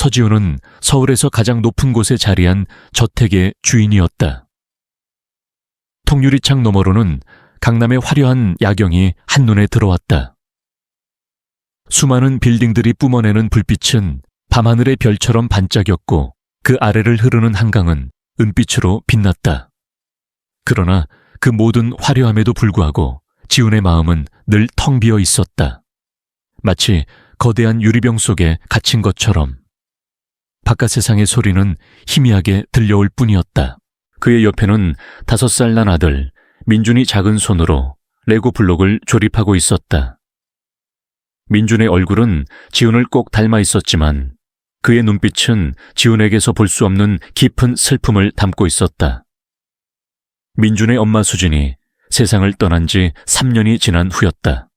서지훈은 서울에서 가장 높은 곳에 자리한 저택의 주인이었다. 통유리창 너머로는 강남의 화려한 야경이 한눈에 들어왔다. 수많은 빌딩들이 뿜어내는 불빛은 밤하늘의 별처럼 반짝였고 그 아래를 흐르는 한강은 은빛으로 빛났다. 그러나 그 모든 화려함에도 불구하고 지훈의 마음은 늘 텅 비어 있었다. 마치 거대한 유리병 속에 갇힌 것처럼. 바깥 세상의 소리는 희미하게 들려올 뿐이었다. 그의 옆에는 5살 난 아들 민준이 작은 손으로 레고 블록을 조립하고 있었다. 민준의 얼굴은 지훈을 꼭 닮아 있었지만 그의 눈빛은 지훈에게서 볼 수 없는 깊은 슬픔을 담고 있었다. 민준의 엄마 수진이 세상을 떠난 지 3년이 지난 후였다.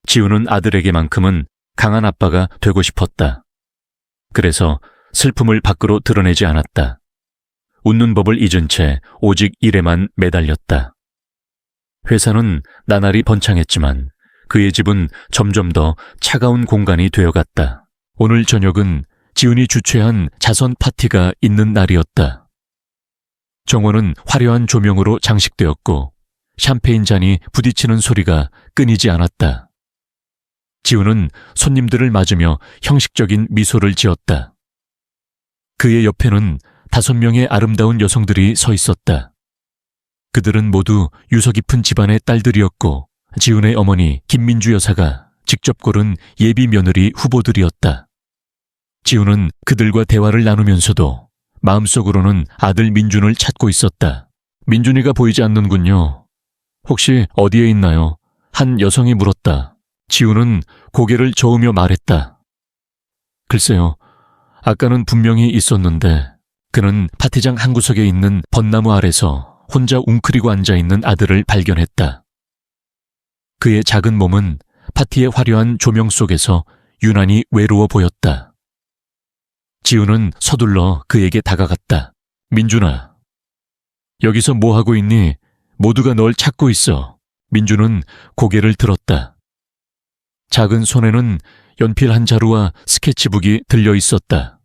지훈은 아들에게만큼은 강한 아빠가 되고 싶었다. 그래서 슬픔을 밖으로 드러내지 않았다. 웃는 법을 잊은 채 오직 일에만 매달렸다. 회사는 나날이 번창했지만 그의 집은 점점 더 차가운 공간이 되어갔다. 오늘 저녁은 지훈이 주최한 자선 파티가 있는 날이었다. 정원은 화려한 조명으로 장식되었고 샴페인 잔이 부딪히는 소리가 끊이지 않았다. 지훈은 손님들을 맞으며 형식적인 미소를 지었다. 그의 옆에는 5명의 아름다운 여성들이 서 있었다. 그들은 모두 유서 깊은 집안의 딸들이었고 지훈의 어머니 김민주 여사가 직접 고른 예비 며느리 후보들이었다. 지훈은 그들과 대화를 나누면서도 마음속으로는 아들 민준을 찾고 있었다. 민준이가 보이지 않는군요. 혹시 어디에 있나요? 한 여성이 물었다. 지훈은 고개를 저으며 말했다. 글쎄요, 아까는 분명히 있었는데 그는 파티장 한 구석에 있는 벚나무 아래서 혼자 웅크리고 앉아있는 아들을 발견했다. 그의 작은 몸은 파티의 화려한 조명 속에서 유난히 외로워 보였다. 지훈은 서둘러 그에게 다가갔다. 민준아, 여기서 뭐 하고 있니? 모두가 널 찾고 있어. 민준은 고개를 들었다. 작은 손에는 연필 한 자루와 스케치북이 들려 있었다.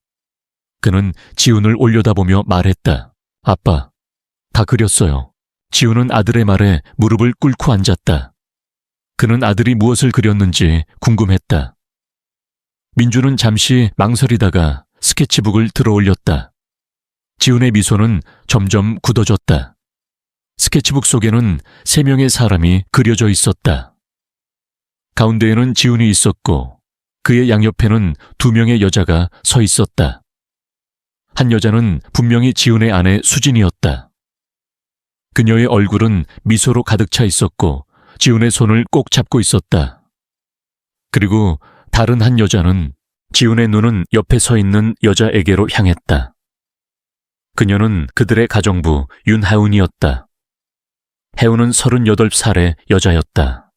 그는 지훈을 올려다보며 말했다. 아빠, 다 그렸어요. 지훈은 아들의 말에 무릎을 꿇고 앉았다. 그는 아들이 무엇을 그렸는지 궁금했다. 민준은 잠시 망설이다가 스케치북을 들어 올렸다. 지훈의 미소는 점점 굳어졌다. 스케치북 속에는 3명의 사람이 그려져 있었다. 가운데에는 지훈이 있었고 그의 양옆에는 2명의 여자가 서 있었다. 한 여자는 분명히 지훈의 아내 수진이었다. 그녀의 얼굴은 미소로 가득 차 있었고 지훈의 손을 꼭 잡고 있었다. 그리고 다른 한 여자는 지훈의 눈은 옆에 서 있는 여자에게로 향했다. 그녀는 그들의 가정부 윤하운이었다. 혜운은 38살의 여자였다.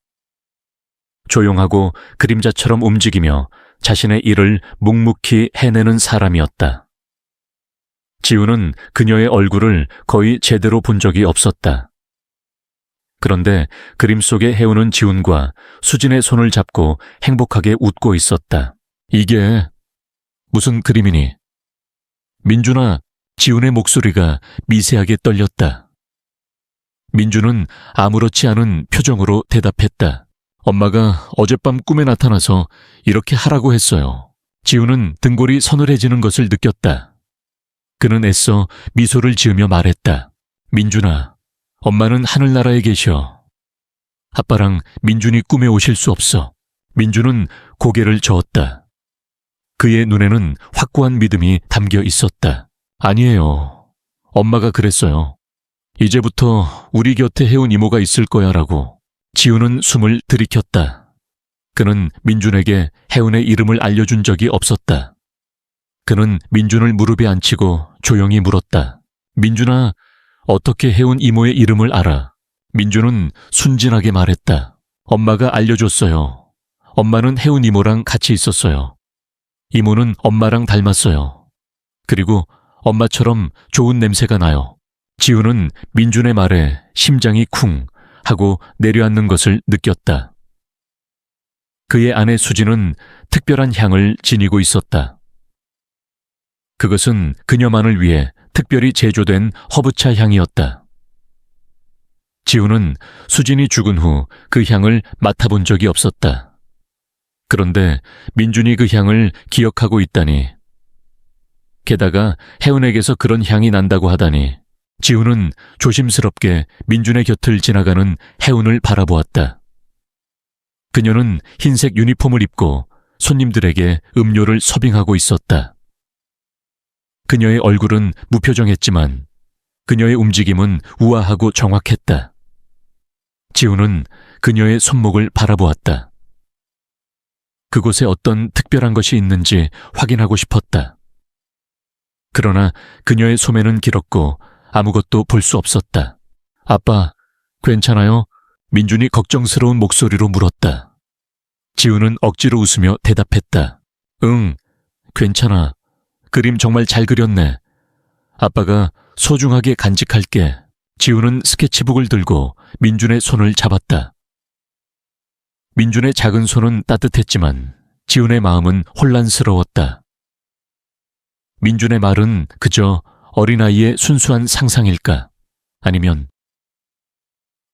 조용하고 그림자처럼 움직이며 자신의 일을 묵묵히 해내는 사람이었다. 지훈은 그녀의 얼굴을 거의 제대로 본 적이 없었다. 그런데 그림 속의 혜운은 지훈과 수진의 손을 잡고 행복하게 웃고 있었다. 이게 무슨 그림이니? 민준아, 지훈의 목소리가 미세하게 떨렸다. 민준은 아무렇지 않은 표정으로 대답했다. 엄마가 어젯밤 꿈에 나타나서 이렇게 하라고 했어요. 지훈은 등골이 서늘해지는 것을 느꼈다. 그는 애써 미소를 지으며 말했다. 민준아, 엄마는 하늘나라에 계셔. 아빠랑 민준이 꿈에 오실 수 없어. 민준은 고개를 저었다. 그의 눈에는 확고한 믿음이 담겨 있었다. 아니에요. 엄마가 그랬어요. 이제부터 우리 곁에 혜운 이모가 있을 거야 라고. 지훈은 숨을 들이켰다. 그는 민준에게 혜운의 이름을 알려준 적이 없었다. 그는 민준을 무릎에 앉히고 조용히 물었다. 민준아, 어떻게 혜운 이모의 이름을 알아? 민준은 순진하게 말했다. 엄마가 알려줬어요. 엄마는 혜운 이모랑 같이 있었어요. 이모는 엄마랑 닮았어요. 그리고 엄마처럼 좋은 냄새가 나요. 지훈은 민준의 말에 심장이 쿵 하고 내려앉는 것을 느꼈다. 그의 아내 수진은 특별한 향을 지니고 있었다. 그것은 그녀만을 위해 특별히 제조된 허브차 향이었다. 지우는 수진이 죽은 후 그 향을 맡아본 적이 없었다. 그런데 민준이 그 향을 기억하고 있다니. 게다가 혜운에게서 그런 향이 난다고 하다니. 지우는 조심스럽게 민준의 곁을 지나가는 혜운을 바라보았다. 그녀는 흰색 유니폼을 입고 손님들에게 음료를 서빙하고 있었다. 그녀의 얼굴은 무표정했지만 그녀의 움직임은 우아하고 정확했다. 지우는 그녀의 손목을 바라보았다. 그곳에 어떤 특별한 것이 있는지 확인하고 싶었다. 그러나 그녀의 소매는 길었고 아무것도 볼 수 없었다. 아빠, 괜찮아요? 민준이 걱정스러운 목소리로 물었다. 지우는 억지로 웃으며 대답했다. 응, 괜찮아. 그림 정말 잘 그렸네. 아빠가 소중하게 간직할게. 지우는 스케치북을 들고 민준의 손을 잡았다. 민준의 작은 손은 따뜻했지만 지훈의 마음은 혼란스러웠다. 민준의 말은 그저 어린아이의 순수한 상상일까? 아니면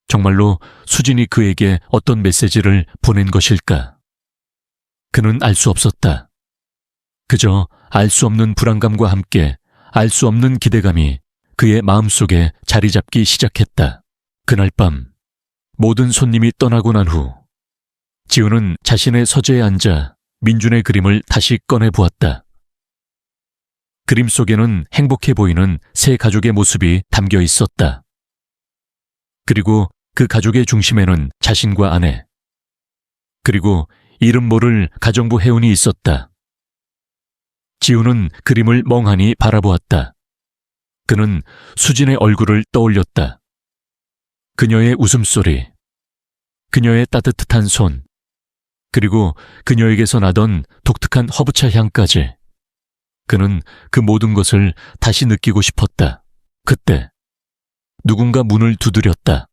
정말로 수진이 그에게 어떤 메시지를 보낸 것일까? 그는 알 수 없었다. 그저 알 수 없는 불안감과 함께 알 수 없는 기대감이 그의 마음속에 자리 잡기 시작했다. 그날 밤 모든 손님이 떠나고 난 후 지우는 자신의 서재에 앉아 민준의 그림을 다시 꺼내 보았다. 그림 속에는 행복해 보이는 세 가족의 모습이 담겨 있었다. 그리고 그 가족의 중심에는 자신과 아내, 그리고 이름 모를 가정부 혜운이 있었다. 지우는 그림을 멍하니 바라보았다. 그는 수진의 얼굴을 떠올렸다. 그녀의 웃음소리, 그녀의 따뜻한 손, 그리고 그녀에게서 나던 독특한 허브차 향까지. 그는 그 모든 것을 다시 느끼고 싶었다. 그때 누군가 문을 두드렸다.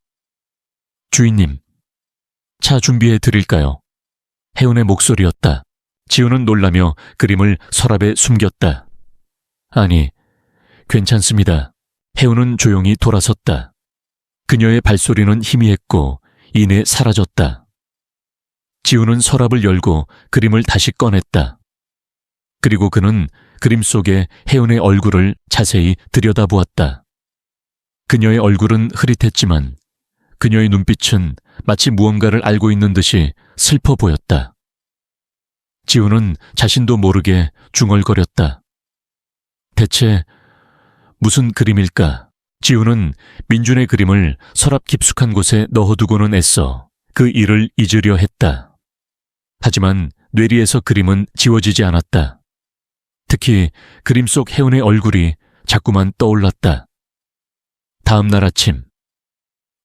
주인님, 차 준비해 드릴까요? 혜운의 목소리였다. 지우는 놀라며 그림을 서랍에 숨겼다. 아니, 괜찮습니다. 혜운은 조용히 돌아섰다. 그녀의 발소리는 희미했고 이내 사라졌다. 지우는 서랍을 열고 그림을 다시 꺼냈다. 그리고 그는 그림 속에 혜운의 얼굴을 자세히 들여다보았다. 그녀의 얼굴은 흐릿했지만 그녀의 눈빛은 마치 무언가를 알고 있는 듯이 슬퍼 보였다. 지우는 자신도 모르게 중얼거렸다. 대체 무슨 그림일까? 지우는 민준의 그림을 서랍 깊숙한 곳에 넣어두고는 애써 그 일을 잊으려 했다. 하지만 뇌리에서 그림은 지워지지 않았다. 특히 그림 속 혜운의 얼굴이 자꾸만 떠올랐다. 다음 날 아침,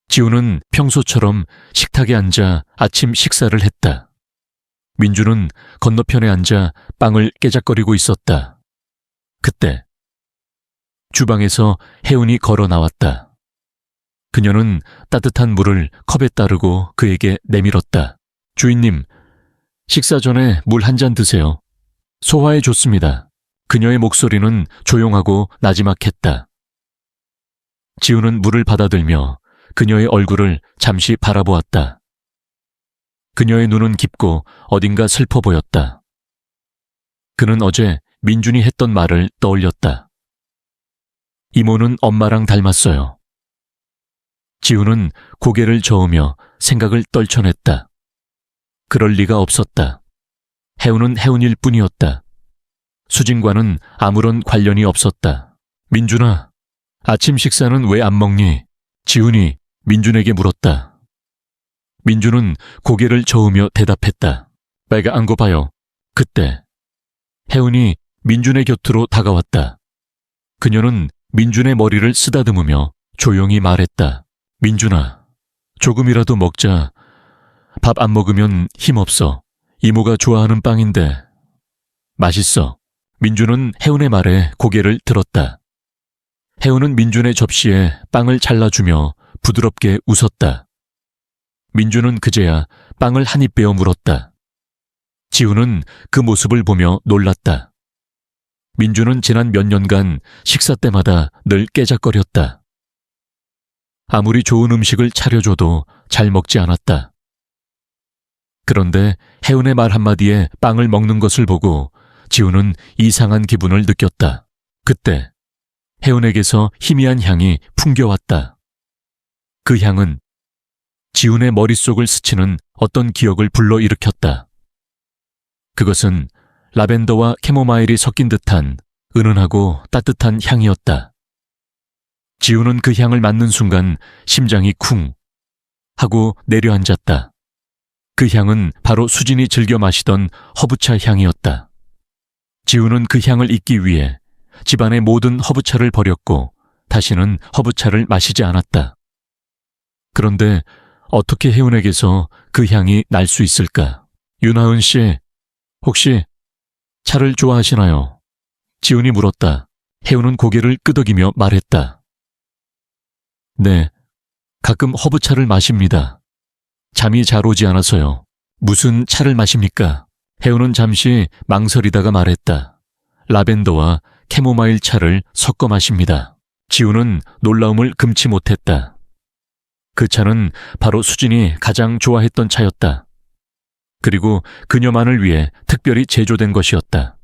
지우는 평소처럼 식탁에 앉아 아침 식사를 했다. 민주는 건너편에 앉아 빵을 깨작거리고 있었다. 그때 주방에서 혜운이 걸어 나왔다. 그녀는 따뜻한 물을 컵에 따르고 그에게 내밀었다. 주인님, 식사 전에 물 한 잔 드세요. 소화에 좋습니다. 그녀의 목소리는 조용하고 나지막했다. 지우는 물을 받아들며 그녀의 얼굴을 잠시 바라보았다. 그녀의 눈은 깊고 어딘가 슬퍼 보였다. 그는 어제 민준이 했던 말을 떠올렸다. 이모는 엄마랑 닮았어요. 지우는 고개를 저으며 생각을 떨쳐냈다. 그럴 리가 없었다. 혜운은 혜운일 뿐이었다. 수진과는 아무런 관련이 없었다. 민준아, 아침 식사는 왜 안 먹니? 지훈이 민준에게 물었다. 민준은 고개를 저으며 대답했다. 배가 안 고파요. 그때 혜운이 민준의 곁으로 다가왔다. 그녀는 민준의 머리를 쓰다듬으며 조용히 말했다. 민준아, 조금이라도 먹자. 밥 안 먹으면 힘없어. 이모가 좋아하는 빵인데. 맛있어. 민준은 혜운의 말에 고개를 들었다. 혜운은 민준의 접시에 빵을 잘라주며 부드럽게 웃었다. 민준은 그제야 빵을 한 입 베어 물었다. 지우는 그 모습을 보며 놀랐다. 민주는 지난 몇 년간 식사 때마다 늘 깨작거렸다. 아무리 좋은 음식을 차려줘도 잘 먹지 않았다. 그런데 혜은의 말 한마디에 빵을 먹는 것을 보고 지우는 이상한 기분을 느꼈다. 그때 혜은에게서 희미한 향이 풍겨왔다. 그 향은 지훈의 머릿속을 스치는 어떤 기억을 불러일으켰다. 그것은 라벤더와 캐모마일이 섞인 듯한 은은하고 따뜻한 향이었다. 지훈은 그 향을 맡는 순간 심장이 쿵 하고 내려앉았다. 그 향은 바로 수진이 즐겨 마시던 허브차 향이었다. 지훈은 그 향을 잊기 위해 집안의 모든 허브차를 버렸고 다시는 허브차를 마시지 않았다. 그런데 어떻게 혜은에게서 그 향이 날 수 있을까? 윤하은 씨, 혹시 차를 좋아하시나요? 지훈이 물었다. 혜은은 고개를 끄덕이며 말했다. 네, 가끔 허브차를 마십니다. 잠이 잘 오지 않아서요. 무슨 차를 마십니까? 혜은은 잠시 망설이다가 말했다. 라벤더와 캐모마일 차를 섞어 마십니다. 지훈은 놀라움을 금치 못했다. 그 차는 바로 수진이 가장 좋아했던 차였다. 그리고 그녀만을 위해 특별히 제조된 것이었다.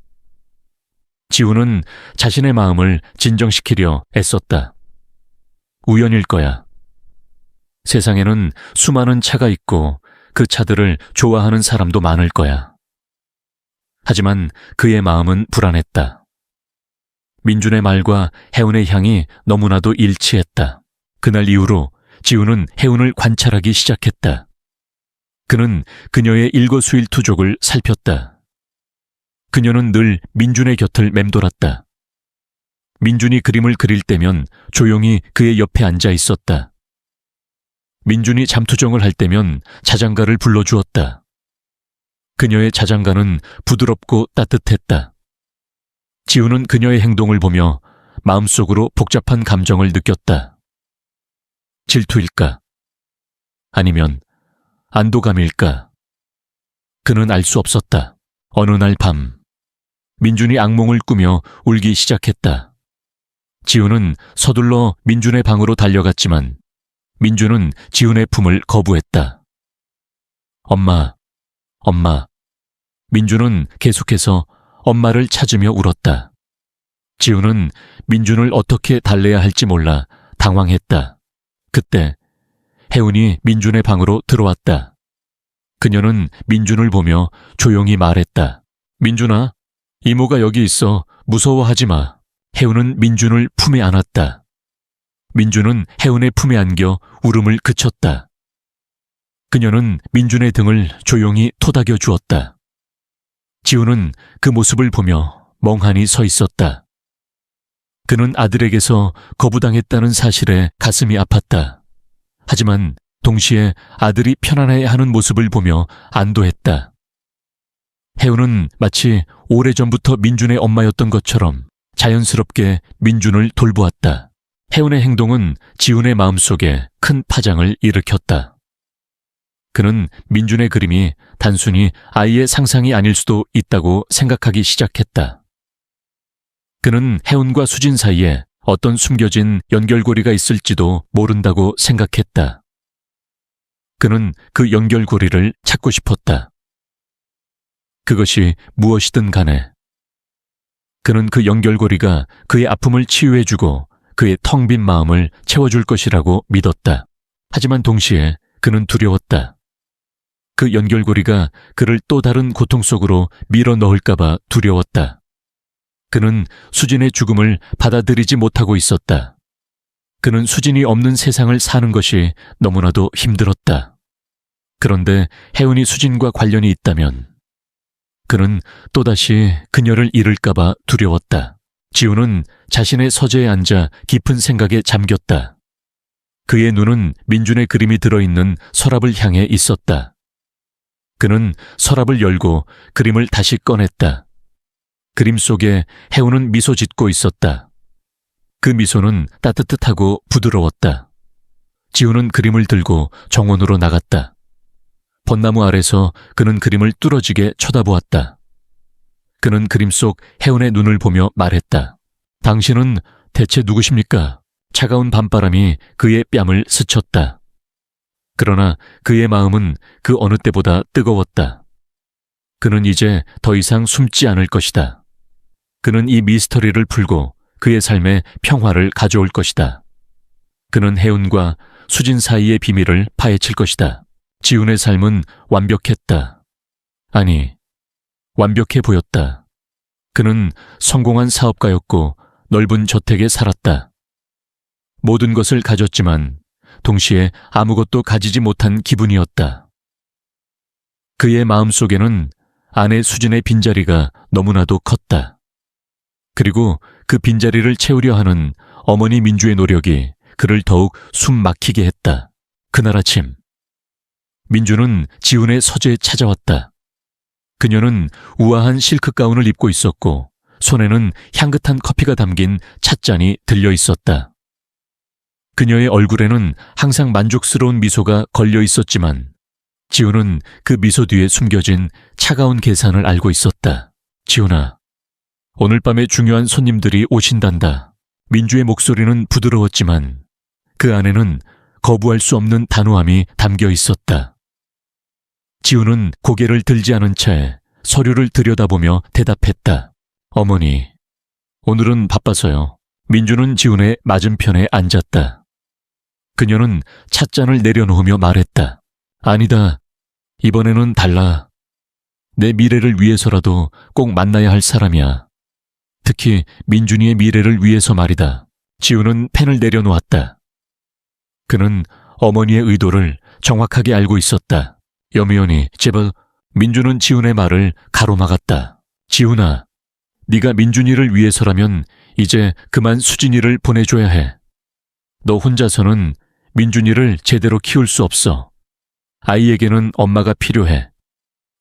지훈은 자신의 마음을 진정시키려 애썼다. 우연일 거야. 세상에는 수많은 차가 있고 그 차들을 좋아하는 사람도 많을 거야. 하지만 그의 마음은 불안했다. 민준의 말과 혜은의 향이 너무나도 일치했다. 그날 이후로 지훈은 혜은을 관찰하기 시작했다. 그는 그녀의 일거수일투족을 살폈다. 그녀는 늘 민준의 곁을 맴돌았다. 민준이 그림을 그릴 때면 조용히 그의 옆에 앉아 있었다. 민준이 잠투정을 할 때면 자장가를 불러주었다. 그녀의 자장가는 부드럽고 따뜻했다. 지훈은 그녀의 행동을 보며 마음속으로 복잡한 감정을 느꼈다. 질투일까? 아니면 안도감일까? 그는 알 수 없었다. 어느 날 밤, 민준이 악몽을 꾸며 울기 시작했다. 지훈은 서둘러 민준의 방으로 달려갔지만 민준은 지훈의 품을 거부했다. 엄마, 엄마. 민준은 계속해서 엄마를 찾으며 울었다. 지훈은 민준을 어떻게 달래야 할지 몰라 당황했다. 그때 혜은이 민준의 방으로 들어왔다. 그녀는 민준을 보며 조용히 말했다. 민준아, 이모가 여기 있어. 무서워하지 마. 혜은은 민준을 품에 안았다. 민준은 혜은의 품에 안겨 울음을 그쳤다. 그녀는 민준의 등을 조용히 토닥여 주었다. 지훈은 그 모습을 보며 멍하니 서 있었다. 그는 아들에게서 거부당했다는 사실에 가슴이 아팠다. 하지만 동시에 아들이 편안해하는 모습을 보며 안도했다. 혜은은 마치 오래전부터 민준의 엄마였던 것처럼 자연스럽게 민준을 돌보았다. 혜은의 행동은 지훈의 마음속에 큰 파장을 일으켰다. 그는 민준의 그림이 단순히 아이의 상상이 아닐 수도 있다고 생각하기 시작했다. 그는 혜은과 수진 사이에 어떤 숨겨진 연결고리가 있을지도 모른다고 생각했다. 그는 그 연결고리를 찾고 싶었다. 그것이 무엇이든 간에 그는 그 연결고리가 그의 아픔을 치유해주고 그의 텅 빈 마음을 채워줄 것이라고 믿었다. 하지만 동시에 그는 두려웠다. 그 연결고리가 그를 또 다른 고통 속으로 밀어넣을까봐 두려웠다. 그는 수진의 죽음을 받아들이지 못하고 있었다. 그는 수진이 없는 세상을 사는 것이 너무나도 힘들었다. 그런데 혜은이 수진과 관련이 있다면 그는 또다시 그녀를 잃을까봐 두려웠다. 지훈은 자신의 서재에 앉아 깊은 생각에 잠겼다. 그의 눈은 민준의 그림이 들어있는 서랍을 향해 있었다. 그는 서랍을 열고 그림을 다시 꺼냈다. 그림 속에 혜은은 미소 짓고 있었다. 그 미소는 따뜻하고 부드러웠다. 지훈은 그림을 들고 정원으로 나갔다. 벚나무 아래서 그는 그림을 뚫어지게 쳐다보았다. 그는 그림 속 혜은의 눈을 보며 말했다. 당신은 대체 누구십니까? 차가운 밤바람이 그의 뺨을 스쳤다. 그러나 그의 마음은 그 어느 때보다 뜨거웠다. 그는 이제 더 이상 숨지 않을 것이다. 그는 이 미스터리를 풀고 그의 삶에 평화를 가져올 것이다. 그는 혜은과 수진 사이의 비밀을 파헤칠 것이다. 지훈의 삶은 완벽했다. 아니, 완벽해 보였다. 그는 성공한 사업가였고 넓은 저택에 살았다. 모든 것을 가졌지만 동시에 아무것도 가지지 못한 기분이었다. 그의 마음속에는 아내 수진의 빈자리가 너무나도 컸다. 그리고 그 빈자리를 채우려 하는 어머니 민주의 노력이 그를 더욱 숨 막히게 했다. 그날 아침, 민주는 지훈의 서재에 찾아왔다. 그녀는 우아한 실크 가운을 입고 있었고 손에는 향긋한 커피가 담긴 찻잔이 들려 있었다. 그녀의 얼굴에는 항상 만족스러운 미소가 걸려 있었지만 지훈은 그 미소 뒤에 숨겨진 차가운 계산을 알고 있었다. 지훈아, 오늘 밤에 중요한 손님들이 오신단다. 민주의 목소리는 부드러웠지만 그 안에는 거부할 수 없는 단호함이 담겨 있었다. 지훈은 고개를 들지 않은 채 서류를 들여다보며 대답했다. 어머니, 오늘은 바빠서요. 민주는 지훈의 맞은편에 앉았다. 그녀는 찻잔을 내려놓으며 말했다. 아니다. 이번에는 달라. 내 미래를 위해서라도 꼭 만나야 할 사람이야. 특히 민준이의 미래를 위해서 말이다. 지훈은 펜을 내려놓았다. 그는 어머니의 의도를 정확하게 알고 있었다. 여미언니, 제발. 민준은 지훈의 말을 가로막았다. 지훈아, 네가 민준이를 위해서라면 이제 그만 수진이를 보내줘야 해. 너 혼자서는 민준이를 제대로 키울 수 없어. 아이에게는 엄마가 필요해.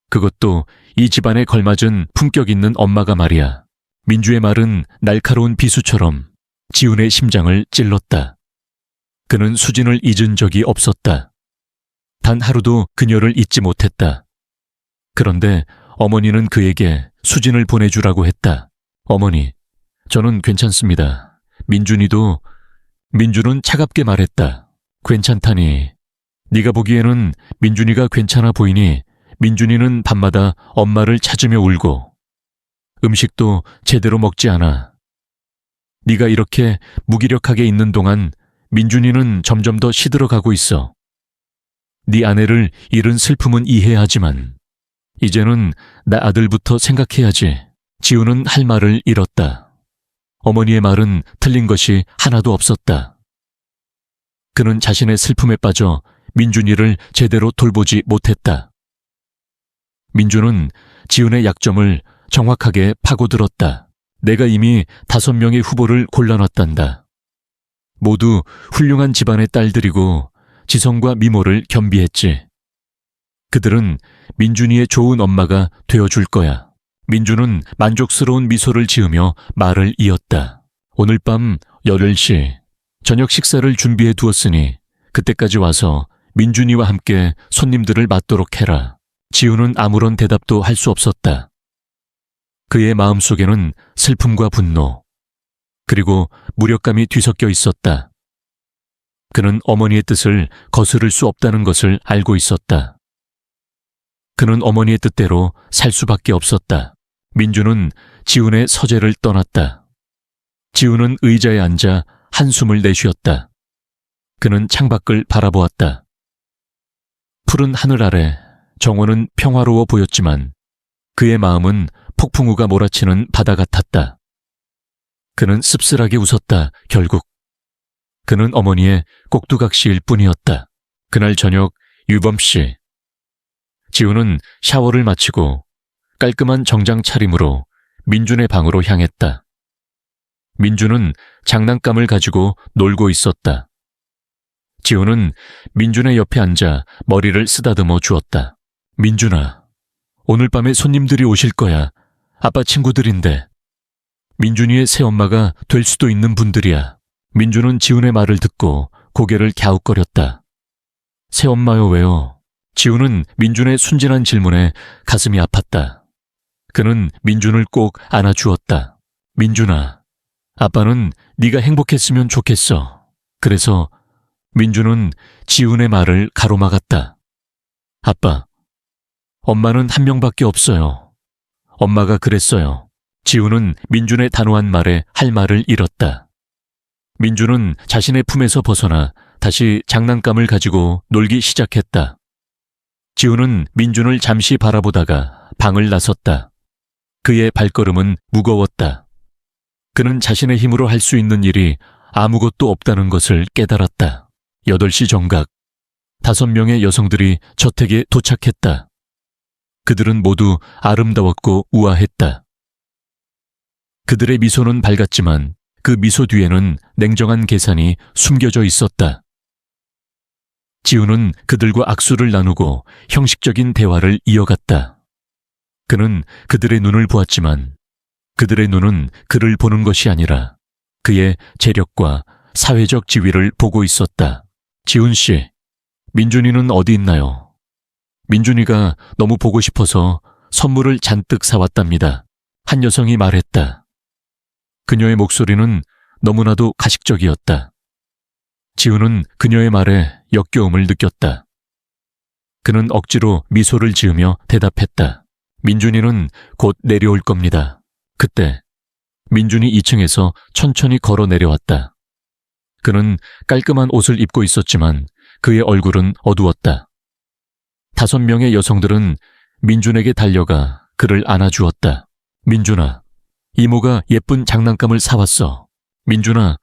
그것도 이 집안에 걸맞은 품격 있는 엄마가 말이야. 민주의 말은 날카로운 비수처럼 지훈의 심장을 찔렀다. 그는 수진을 잊은 적이 없었다. 단 하루도 그녀를 잊지 못했다. 그런데 어머니는 그에게 수진을 보내주라고 했다. 어머니, 저는 괜찮습니다. 민준은 차갑게 말했다. 괜찮다니. 네가 보기에는 민준이가 괜찮아 보이니 민준이는 밤마다 엄마를 찾으며 울고 음식도 제대로 먹지 않아. 네가 이렇게 무기력하게 있는 동안 민준이는 점점 더 시들어가고 있어. 네 아내를 잃은 슬픔은 이해하지만 이제는 나 아들부터 생각해야지. 지훈은 할 말을 잃었다. 어머니의 말은 틀린 것이 하나도 없었다. 그는 자신의 슬픔에 빠져 민준이를 제대로 돌보지 못했다. 민주는 지훈의 약점을 정확하게 파고들었다. 내가 이미 5명의 후보를 골라놨단다. 모두 훌륭한 집안의 딸들이고 지성과 미모를 겸비했지. 그들은 민준이의 좋은 엄마가 되어줄 거야. 민주는 만족스러운 미소를 지으며 말을 이었다. 오늘 밤 8시 저녁 식사를 준비해 두었으니 그때까지 와서 민준이와 함께 손님들을 맞도록 해라. 지훈은 아무런 대답도 할 수 없었다. 그의 마음속에는 슬픔과 분노, 그리고 무력감이 뒤섞여 있었다. 그는 어머니의 뜻을 거스를 수 없다는 것을 알고 있었다. 그는 어머니의 뜻대로 살 수밖에 없었다. 민주는 지훈의 서재를 떠났다. 지훈은 의자에 앉아 한숨을 내쉬었다. 그는 창밖을 바라보았다. 푸른 하늘 아래 정원은 평화로워 보였지만 그의 마음은 폭풍우가 몰아치는 바다 같았다. 그는 씁쓸하게 웃었다. 결국 그는 어머니의 꼭두각시일 뿐이었다. 그날 저녁 유범씨. 지훈은 샤워를 마치고 깔끔한 정장 차림으로 민준의 방으로 향했다. 민준은 장난감을 가지고 놀고 있었다. 지훈은 민준의 옆에 앉아 머리를 쓰다듬어 주었다. 민준아, 오늘 밤에 손님들이 오실 거야. 아빠 친구들인데. 민준이의 새엄마가 될 수도 있는 분들이야. 민준은 지훈의 말을 듣고 고개를 갸웃거렸다. 새엄마요, 왜요? 지훈은 민준의 순진한 질문에 가슴이 아팠다. 그는 민준을 꼭 안아주었다. 민준아, 아빠는 네가 행복했으면 좋겠어. 그래서 민준은 지훈의 말을 가로막았다. 아빠, 엄마는 한 명밖에 없어요. 엄마가 그랬어요. 지훈은 민준의 단호한 말에 할 말을 잃었다. 민준은 자신의 품에서 벗어나 다시 장난감을 가지고 놀기 시작했다. 지훈은 민준을 잠시 바라보다가 방을 나섰다. 그의 발걸음은 무거웠다. 그는 자신의 힘으로 할 수 있는 일이 아무것도 없다는 것을 깨달았다. 8시 정각, 5명의 여성들이 저택에 도착했다. 그들은 모두 아름다웠고 우아했다. 그들의 미소는 밝았지만 그 미소 뒤에는 냉정한 계산이 숨겨져 있었다. 지훈은 그들과 악수를 나누고 형식적인 대화를 이어갔다. 그는 그들의 눈을 보았지만 그들의 눈은 그를 보는 것이 아니라 그의 재력과 사회적 지위를 보고 있었다. 지훈 씨, 민준이는 어디 있나요? 민준이가 너무 보고 싶어서 선물을 잔뜩 사왔답니다. 한 여성이 말했다. 그녀의 목소리는 너무나도 가식적이었다. 지훈은 그녀의 말에 역겨움을 느꼈다. 그는 억지로 미소를 지으며 대답했다. 민준이는 곧 내려올 겁니다. 그때 민준이 2층에서 천천히 걸어 내려왔다. 그는 깔끔한 옷을 입고 있었지만 그의 얼굴은 어두웠다. 5명의 여성들은 민준에게 달려가 그를 안아주었다. 민준아, 이모가 예쁜 장난감을 사왔어. 민준아,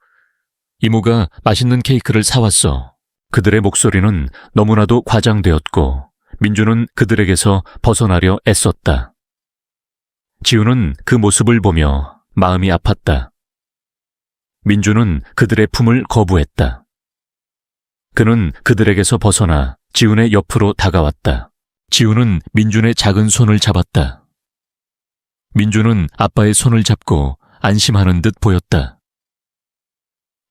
이모가 맛있는 케이크를 사왔어. 그들의 목소리는 너무나도 과장되었고 민준은 그들에게서 벗어나려 애썼다. 지훈은 그 모습을 보며 마음이 아팠다. 민준은 그들의 품을 거부했다. 그는 그들에게서 벗어나 지훈의 옆으로 다가왔다. 지훈은 민준의 작은 손을 잡았다. 민준은 아빠의 손을 잡고 안심하는 듯 보였다.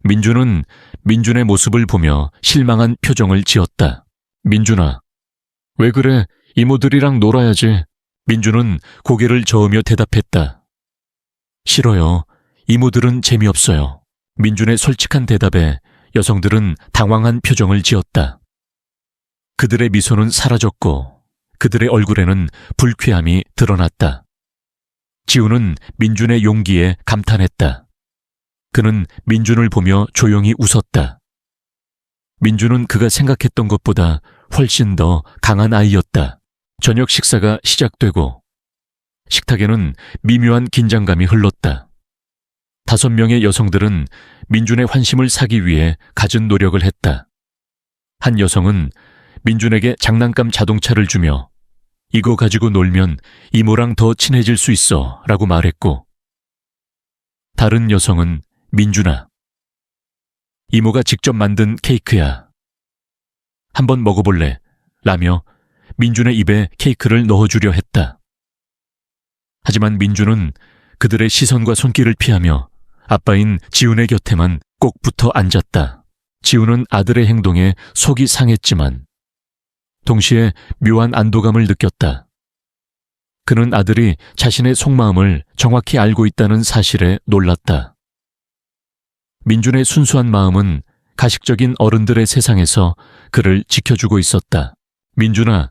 민준은 민준의 모습을 보며 실망한 표정을 지었다. 민준아, 왜 그래? 이모들이랑 놀아야지. 민준은 고개를 저으며 대답했다. 싫어요. 이모들은 재미없어요. 민준의 솔직한 대답에 여성들은 당황한 표정을 지었다. 그들의 미소는 사라졌고 그들의 얼굴에는 불쾌함이 드러났다. 지훈은 민준의 용기에 감탄했다. 그는 민준을 보며 조용히 웃었다. 민준은 그가 생각했던 것보다 훨씬 더 강한 아이였다. 저녁 식사가 시작되고 식탁에는 미묘한 긴장감이 흘렀다. 5명의 여성들은 민준의 환심을 사기 위해 갖은 노력을 했다. 한 여성은 민준에게 장난감 자동차를 주며 이거 가지고 놀면 이모랑 더 친해질 수 있어 라고 말했고 다른 여성은 민준아, 이모가 직접 만든 케이크야. 한번 먹어볼래? 라며 민준의 입에 케이크를 넣어주려 했다. 하지만 민준은 그들의 시선과 손길을 피하며 아빠인 지훈의 곁에만 꼭 붙어 앉았다. 지훈은 아들의 행동에 속이 상했지만 동시에 묘한 안도감을 느꼈다. 그는 아들이 자신의 속마음을 정확히 알고 있다는 사실에 놀랐다. 민준의 순수한 마음은 가식적인 어른들의 세상에서 그를 지켜주고 있었다. 민준아,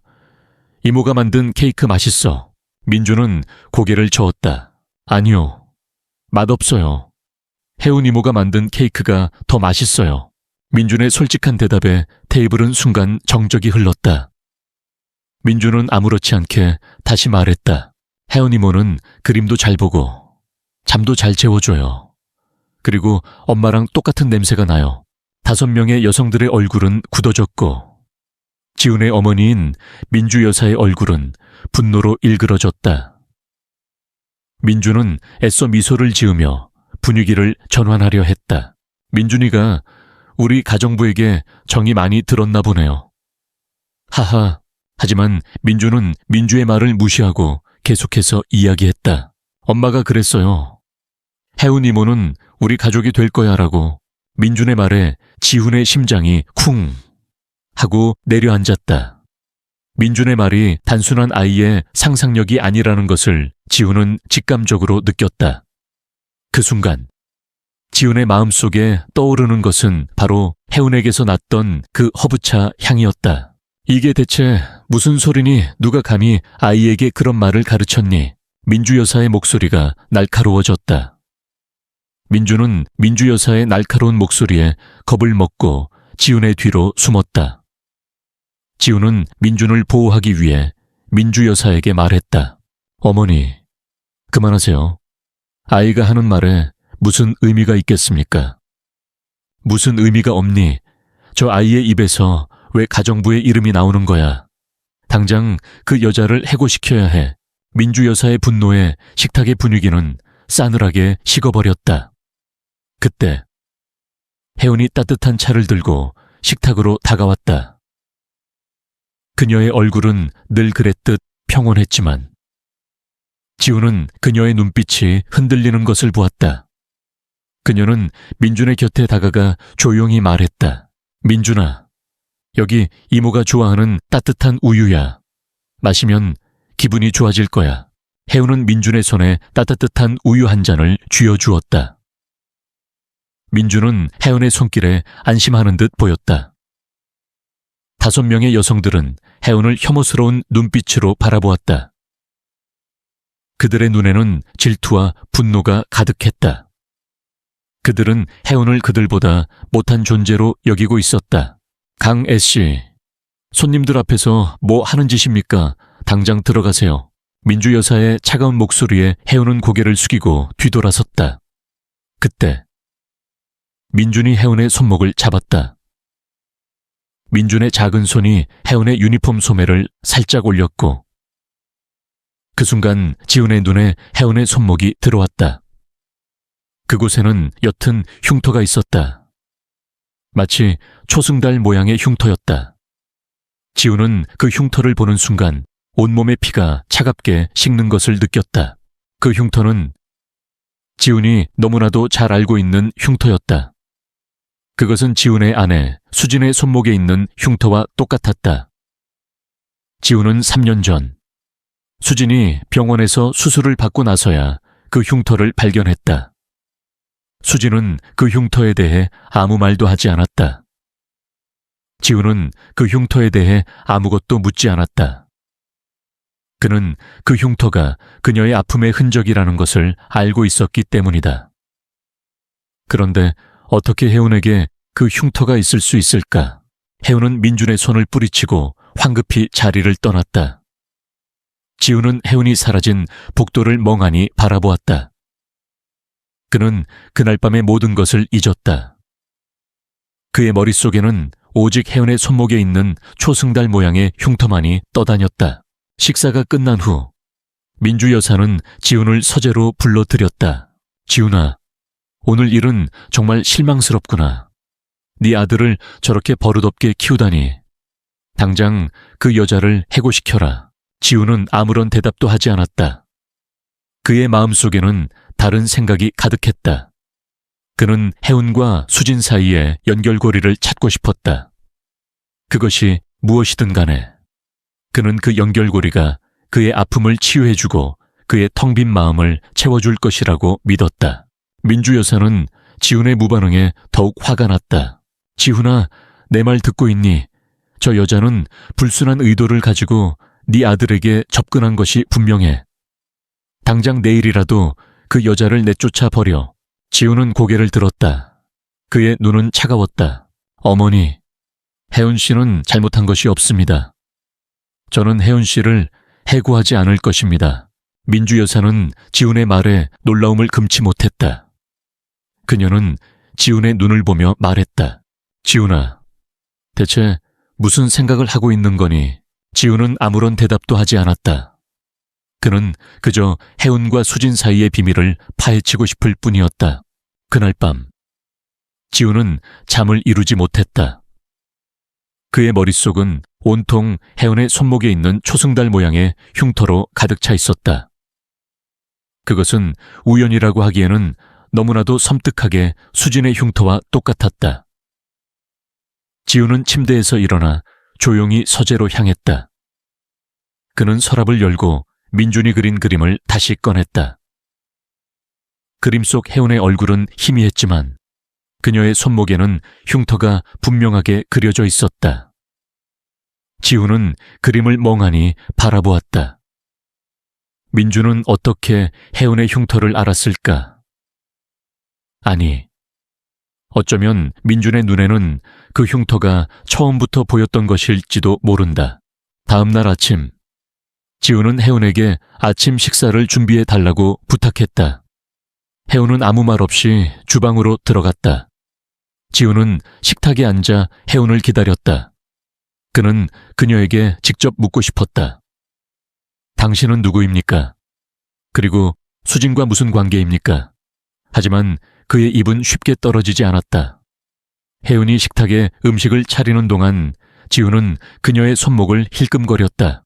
이모가 만든 케이크 맛있어. 민준은 고개를 저었다. 아니요, 맛없어요. 혜운 이모가 만든 케이크가 더 맛있어요. 민준의 솔직한 대답에 테이블은 순간 정적이 흘렀다. 민준은 아무렇지 않게 다시 말했다. 혜운 이모는 그림도 잘 보고 잠도 잘 재워줘요. 그리고 엄마랑 똑같은 냄새가 나요. 5명의 여성들의 얼굴은 굳어졌고 지훈의 어머니인 민주 여사의 얼굴은 분노로 일그러졌다. 민주는 애써 미소를 지으며 분위기를 전환하려 했다. 민준이가 우리 가정부에게 정이 많이 들었나 보네요. 하하. 하지만 민주는 민주의 말을 무시하고 계속해서 이야기했다. 엄마가 그랬어요. 혜운 이모는 우리 가족이 될 거야 라고. 민준의 말에 지훈의 심장이 쿵 하고 내려앉았다. 민준의 말이 단순한 아이의 상상력이 아니라는 것을 지훈은 직감적으로 느꼈다. 그 순간 지훈의 마음속에 떠오르는 것은 바로 혜운에게서 났던 그 허브차 향이었다. 이게 대체 무슨 소리니? 누가 감히 아이에게 그런 말을 가르쳤니? 민주 여사의 목소리가 날카로워졌다. 민주는 민주 여사의 날카로운 목소리에 겁을 먹고 지훈의 뒤로 숨었다. 지훈은 민준을 보호하기 위해 민주 여사에게 말했다. 어머니, 그만하세요. 아이가 하는 말에 무슨 의미가 있겠습니까? 무슨 의미가 없니? 저 아이의 입에서 왜 가정부의 이름이 나오는 거야? 당장 그 여자를 해고시켜야 해. 민주 여사의 분노에 식탁의 분위기는 싸늘하게 식어버렸다. 그때 혜운이 따뜻한 차를 들고 식탁으로 다가왔다. 그녀의 얼굴은 늘 그랬듯 평온했지만 지훈은 그녀의 눈빛이 흔들리는 것을 보았다. 그녀는 민준의 곁에 다가가 조용히 말했다. 민준아, 여기 이모가 좋아하는 따뜻한 우유야. 마시면 기분이 좋아질 거야. 혜운은 민준의 손에 따뜻한 우유 한 잔을 쥐어주었다. 민준은 혜운의 손길에 안심하는 듯 보였다. 5명의 여성들은 혜운을 혐오스러운 눈빛으로 바라보았다. 그들의 눈에는 질투와 분노가 가득했다. 그들은 혜운을 그들보다 못한 존재로 여기고 있었다. 강애씨, 손님들 앞에서 뭐 하는 짓입니까? 당장 들어가세요. 민주 여사의 차가운 목소리에 혜운은 고개를 숙이고 뒤돌아섰다. 그때 민준이 혜운의 손목을 잡았다. 민준의 작은 손이 혜운의 유니폼 소매를 살짝 올렸고 그 순간 지훈의 눈에 혜운의 손목이 들어왔다. 그곳에는 옅은 흉터가 있었다. 마치 초승달 모양의 흉터였다. 지훈은 그 흉터를 보는 순간 온몸의 피가 차갑게 식는 것을 느꼈다. 그 흉터는 지훈이 너무나도 잘 알고 있는 흉터였다. 그것은 지훈의 아내 수진의 손목에 있는 흉터와 똑같았다. 지훈은 3년 전 수진이 병원에서 수술을 받고 나서야 그 흉터를 발견했다. 수진은 그 흉터에 대해 아무 말도 하지 않았다. 지훈은 그 흉터에 대해 아무것도 묻지 않았다. 그는 그 흉터가 그녀의 아픔의 흔적이라는 것을 알고 있었기 때문이다. 그런데 어떻게 혜운에게 그 흉터가 있을 수 있을까? 혜운은 민준의 손을 뿌리치고 황급히 자리를 떠났다. 지훈은 혜운이 사라진 복도를 멍하니 바라보았다. 그는 그날 밤의 모든 것을 잊었다. 그의 머릿속에는 오직 혜운의 손목에 있는 초승달 모양의 흉터만이 떠다녔다. 식사가 끝난 후 민주 여사는 지훈을 서재로 불러들였다. 지훈아, 오늘 일은 정말 실망스럽구나. 네 아들을 저렇게 버릇없게 키우다니. 당장 그 여자를 해고시켜라. 지훈은 아무런 대답도 하지 않았다. 그의 마음속에는 다른 생각이 가득했다. 그는 혜운과 수진 사이에 연결고리를 찾고 싶었다. 그것이 무엇이든 간에 그는 그 연결고리가 그의 아픔을 치유해주고 그의 텅 빈 마음을 채워줄 것이라고 믿었다. 민주 여사는 지훈의 무반응에 더욱 화가 났다. 지훈아, 내 말 듣고 있니? 저 여자는 불순한 의도를 가지고 네 아들에게 접근한 것이 분명해. 당장 내일이라도 그 여자를 내쫓아 버려. 지훈은 고개를 들었다. 그의 눈은 차가웠다. 어머니, 혜운 씨는 잘못한 것이 없습니다. 저는 혜운 씨를 해고하지 않을 것입니다. 민주 여사는 지훈의 말에 놀라움을 금치 못했다. 그녀는 지훈의 눈을 보며 말했다. 지훈아, 대체 무슨 생각을 하고 있는 거니? 지훈은 아무런 대답도 하지 않았다. 그는 그저 혜운과 수진 사이의 비밀을 파헤치고 싶을 뿐이었다. 그날 밤, 지훈은 잠을 이루지 못했다. 그의 머릿속은 온통 혜운의 손목에 있는 초승달 모양의 흉터로 가득 차 있었다. 그것은 우연이라고 하기에는 너무나도 섬뜩하게 수진의 흉터와 똑같았다. 지훈은 침대에서 일어나 조용히 서재로 향했다. 그는 서랍을 열고 민준이 그린 그림을 다시 꺼냈다. 그림 속 혜운의 얼굴은 희미했지만 그녀의 손목에는 흉터가 분명하게 그려져 있었다. 지우는 그림을 멍하니 바라보았다. 민준은 어떻게 혜운의 흉터를 알았을까? 아니, 어쩌면 민준의 눈에는 그 흉터가 처음부터 보였던 것일지도 모른다. 다음 날 아침, 지우는 혜운에게 아침 식사를 준비해 달라고 부탁했다. 혜운은 아무 말 없이 주방으로 들어갔다. 지우는 식탁에 앉아 혜운을 기다렸다. 그는 그녀에게 직접 묻고 싶었다. 당신은 누구입니까? 그리고 수진과 무슨 관계입니까? 하지만 그의 입은 쉽게 떨어지지 않았다. 혜운이 식탁에 음식을 차리는 동안 지우는 그녀의 손목을 힐끔거렸다.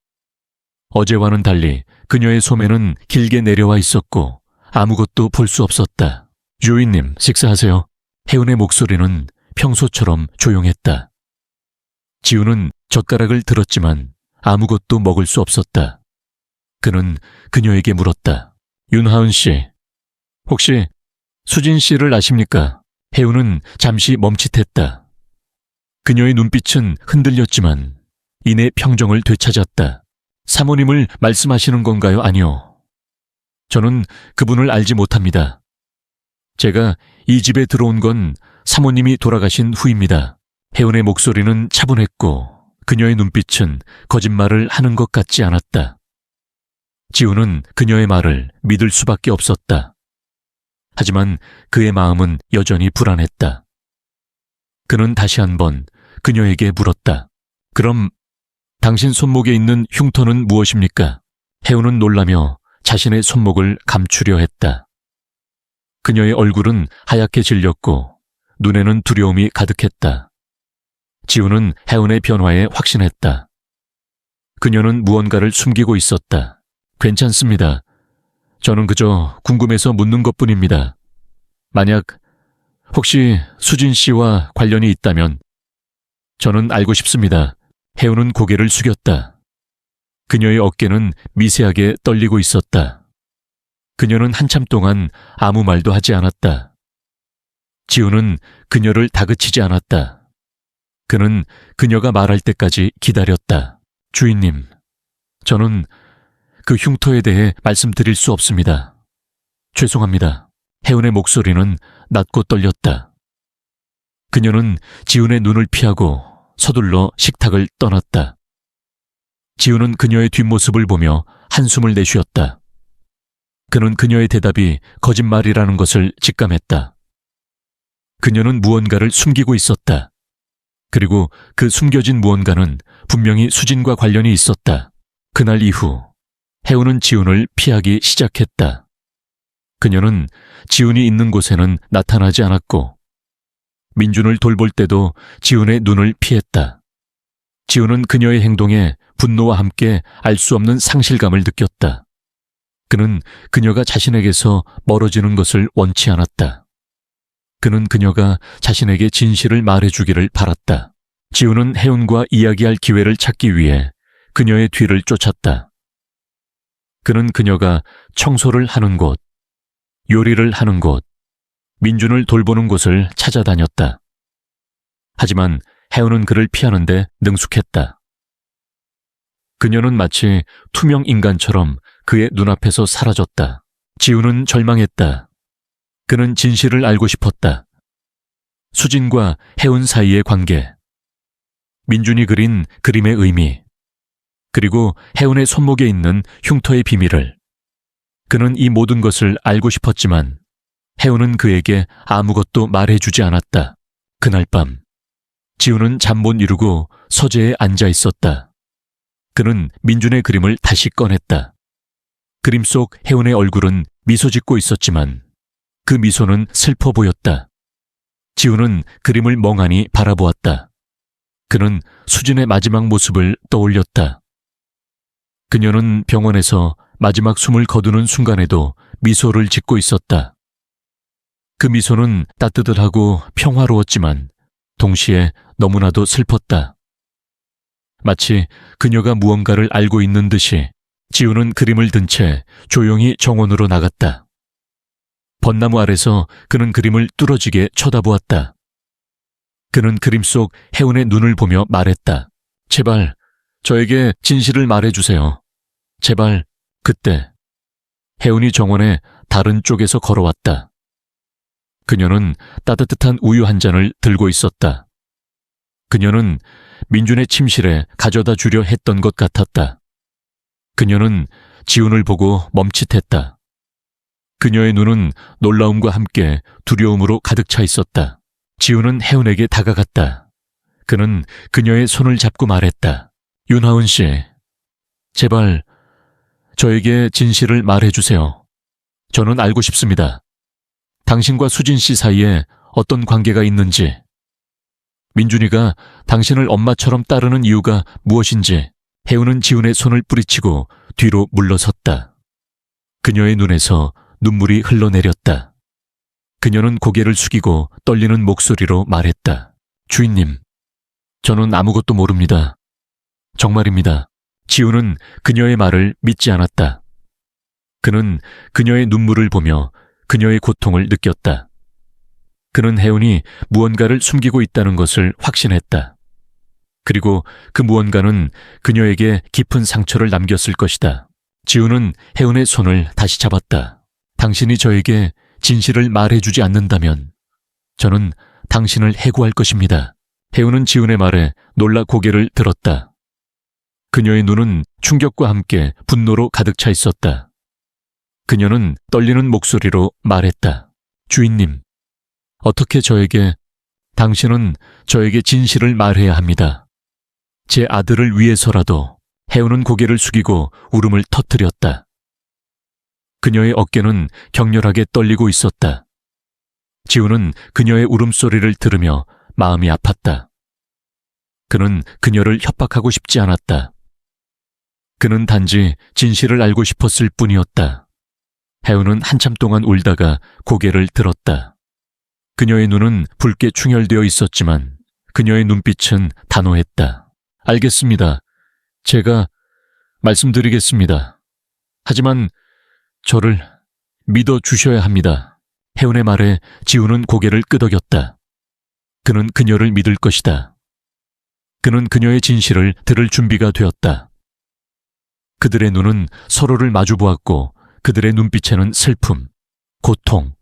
어제와는 달리 그녀의 소매는 길게 내려와 있었고 아무것도 볼 수 없었다. 주인님, 식사하세요. 혜운의 목소리는 평소처럼 조용했다. 지우는 젓가락을 들었지만 아무것도 먹을 수 없었다. 그는 그녀에게 물었다. 윤하은 씨, 혹시 수진 씨를 아십니까? 혜운은 잠시 멈칫했다. 그녀의 눈빛은 흔들렸지만 이내 평정을 되찾았다. 사모님을 말씀하시는 건가요? 아니요. 저는 그분을 알지 못합니다. 제가 이 집에 들어온 건 사모님이 돌아가신 후입니다. 혜운의 목소리는 차분했고 그녀의 눈빛은 거짓말을 하는 것 같지 않았다. 지우는 그녀의 말을 믿을 수밖에 없었다. 하지만 그의 마음은 여전히 불안했다. 그는 다시 한번 그녀에게 물었다. 그럼 당신 손목에 있는 흉터는 무엇입니까? 혜운은 놀라며 자신의 손목을 감추려 했다. 그녀의 얼굴은 하얗게 질렸고 눈에는 두려움이 가득했다. 지우는 혜운의 변화에 확신했다. 그녀는 무언가를 숨기고 있었다. 괜찮습니다. 저는 그저 궁금해서 묻는 것뿐입니다. 만약 혹시 수진 씨와 관련이 있다면 저는 알고 싶습니다. 혜운은 고개를 숙였다. 그녀의 어깨는 미세하게 떨리고 있었다. 그녀는 한참 동안 아무 말도 하지 않았다. 지우는 그녀를 다그치지 않았다. 그는 그녀가 말할 때까지 기다렸다. 주인님, 저는 그 흉터에 대해 말씀드릴 수 없습니다. 죄송합니다. 혜운의 목소리는 낮고 떨렸다. 그녀는 지훈의 눈을 피하고 서둘러 식탁을 떠났다. 지훈은 그녀의 뒷모습을 보며 한숨을 내쉬었다. 그는 그녀의 대답이 거짓말이라는 것을 직감했다. 그녀는 무언가를 숨기고 있었다. 그리고 그 숨겨진 무언가는 분명히 수진과 관련이 있었다. 그날 이후 혜운은 지훈을 피하기 시작했다. 그녀는 지훈이 있는 곳에는 나타나지 않았고 민준을 돌볼 때도 지훈의 눈을 피했다. 지훈은 그녀의 행동에 분노와 함께 알 수 없는 상실감을 느꼈다. 그는 그녀가 자신에게서 멀어지는 것을 원치 않았다. 그는 그녀가 자신에게 진실을 말해주기를 바랐다. 지훈은 혜운과 이야기할 기회를 찾기 위해 그녀의 뒤를 쫓았다. 그는 그녀가 청소를 하는 곳, 요리를 하는 곳, 민준을 돌보는 곳을 찾아다녔다. 하지만 혜운은 그를 피하는데 능숙했다. 그녀는 마치 투명 인간처럼 그의 눈앞에서 사라졌다. 지훈은 절망했다. 그는 진실을 알고 싶었다. 수진과 혜운 사이의 관계, 민준이 그린 그림의 의미, 그리고 혜운의 손목에 있는 흉터의 비밀을. 그는 이 모든 것을 알고 싶었지만 혜운은 그에게 아무것도 말해주지 않았다. 그날 밤 지훈은 잠 못 이루고 서재에 앉아 있었다. 그는 민준의 그림을 다시 꺼냈다. 그림 속 혜운의 얼굴은 미소 짓고 있었지만 그 미소는 슬퍼 보였다. 지훈은 그림을 멍하니 바라보았다. 그는 수진의 마지막 모습을 떠올렸다. 그녀는 병원에서 마지막 숨을 거두는 순간에도 미소를 짓고 있었다. 그 미소는 따뜻하고 평화로웠지만 동시에 너무나도 슬펐다. 마치 그녀가 무언가를 알고 있는 듯이 지우는 그림을 든 채 조용히 정원으로 나갔다. 벚나무 아래서 그는 그림을 뚫어지게 쳐다보았다. 그는 그림 속 혜운의 눈을 보며 말했다. 제발 저에게 진실을 말해주세요. 제발. 그때 혜운이 정원의 다른 쪽에서 걸어왔다. 그녀는 따뜻한 우유 한 잔을 들고 있었다. 그녀는 민준의 침실에 가져다 주려 했던 것 같았다. 그녀는 지훈을 보고 멈칫했다. 그녀의 눈은 놀라움과 함께 두려움으로 가득 차 있었다. 지훈은 혜운에게 다가갔다. 그는 그녀의 손을 잡고 말했다. 윤하은 씨, 제발 저에게 진실을 말해주세요. 저는 알고 싶습니다. 당신과 수진 씨 사이에 어떤 관계가 있는지, 민준이가 당신을 엄마처럼 따르는 이유가 무엇인지. 혜운은 지훈의 손을 뿌리치고 뒤로 물러섰다. 그녀의 눈에서 눈물이 흘러내렸다. 그녀는 고개를 숙이고 떨리는 목소리로 말했다. 주인님, 저는 아무것도 모릅니다. 정말입니다. 지훈은 그녀의 말을 믿지 않았다. 그는 그녀의 눈물을 보며 그녀의 고통을 느꼈다. 그는 혜운이 무언가를 숨기고 있다는 것을 확신했다. 그리고 그 무언가는 그녀에게 깊은 상처를 남겼을 것이다. 지훈은 혜운의 손을 다시 잡았다. 당신이 저에게 진실을 말해주지 않는다면 저는 당신을 해고할 것입니다. 혜운은 지훈의 말에 놀라 고개를 들었다. 그녀의 눈은 충격과 함께 분노로 가득 차 있었다. 그녀는 떨리는 목소리로 말했다. 주인님, 어떻게 당신은 저에게 진실을 말해야 합니다. 제 아들을 위해서라도. 혜운은 고개를 숙이고 울음을 터뜨렸다. 그녀의 어깨는 격렬하게 떨리고 있었다. 지훈은 그녀의 울음소리를 들으며 마음이 아팠다. 그는 그녀를 협박하고 싶지 않았다. 그는 단지 진실을 알고 싶었을 뿐이었다. 혜운은 한참 동안 울다가 고개를 들었다. 그녀의 눈은 붉게 충혈되어 있었지만 그녀의 눈빛은 단호했다. 알겠습니다. 제가 말씀드리겠습니다. 하지만 저를 믿어주셔야 합니다. 혜운의 말에 지훈은 고개를 끄덕였다. 그는 그녀를 믿을 것이다. 그는 그녀의 진실을 들을 준비가 되었다. 그들의 눈은 서로를 마주보았고 그들의 눈빛에는 슬픔, 고통,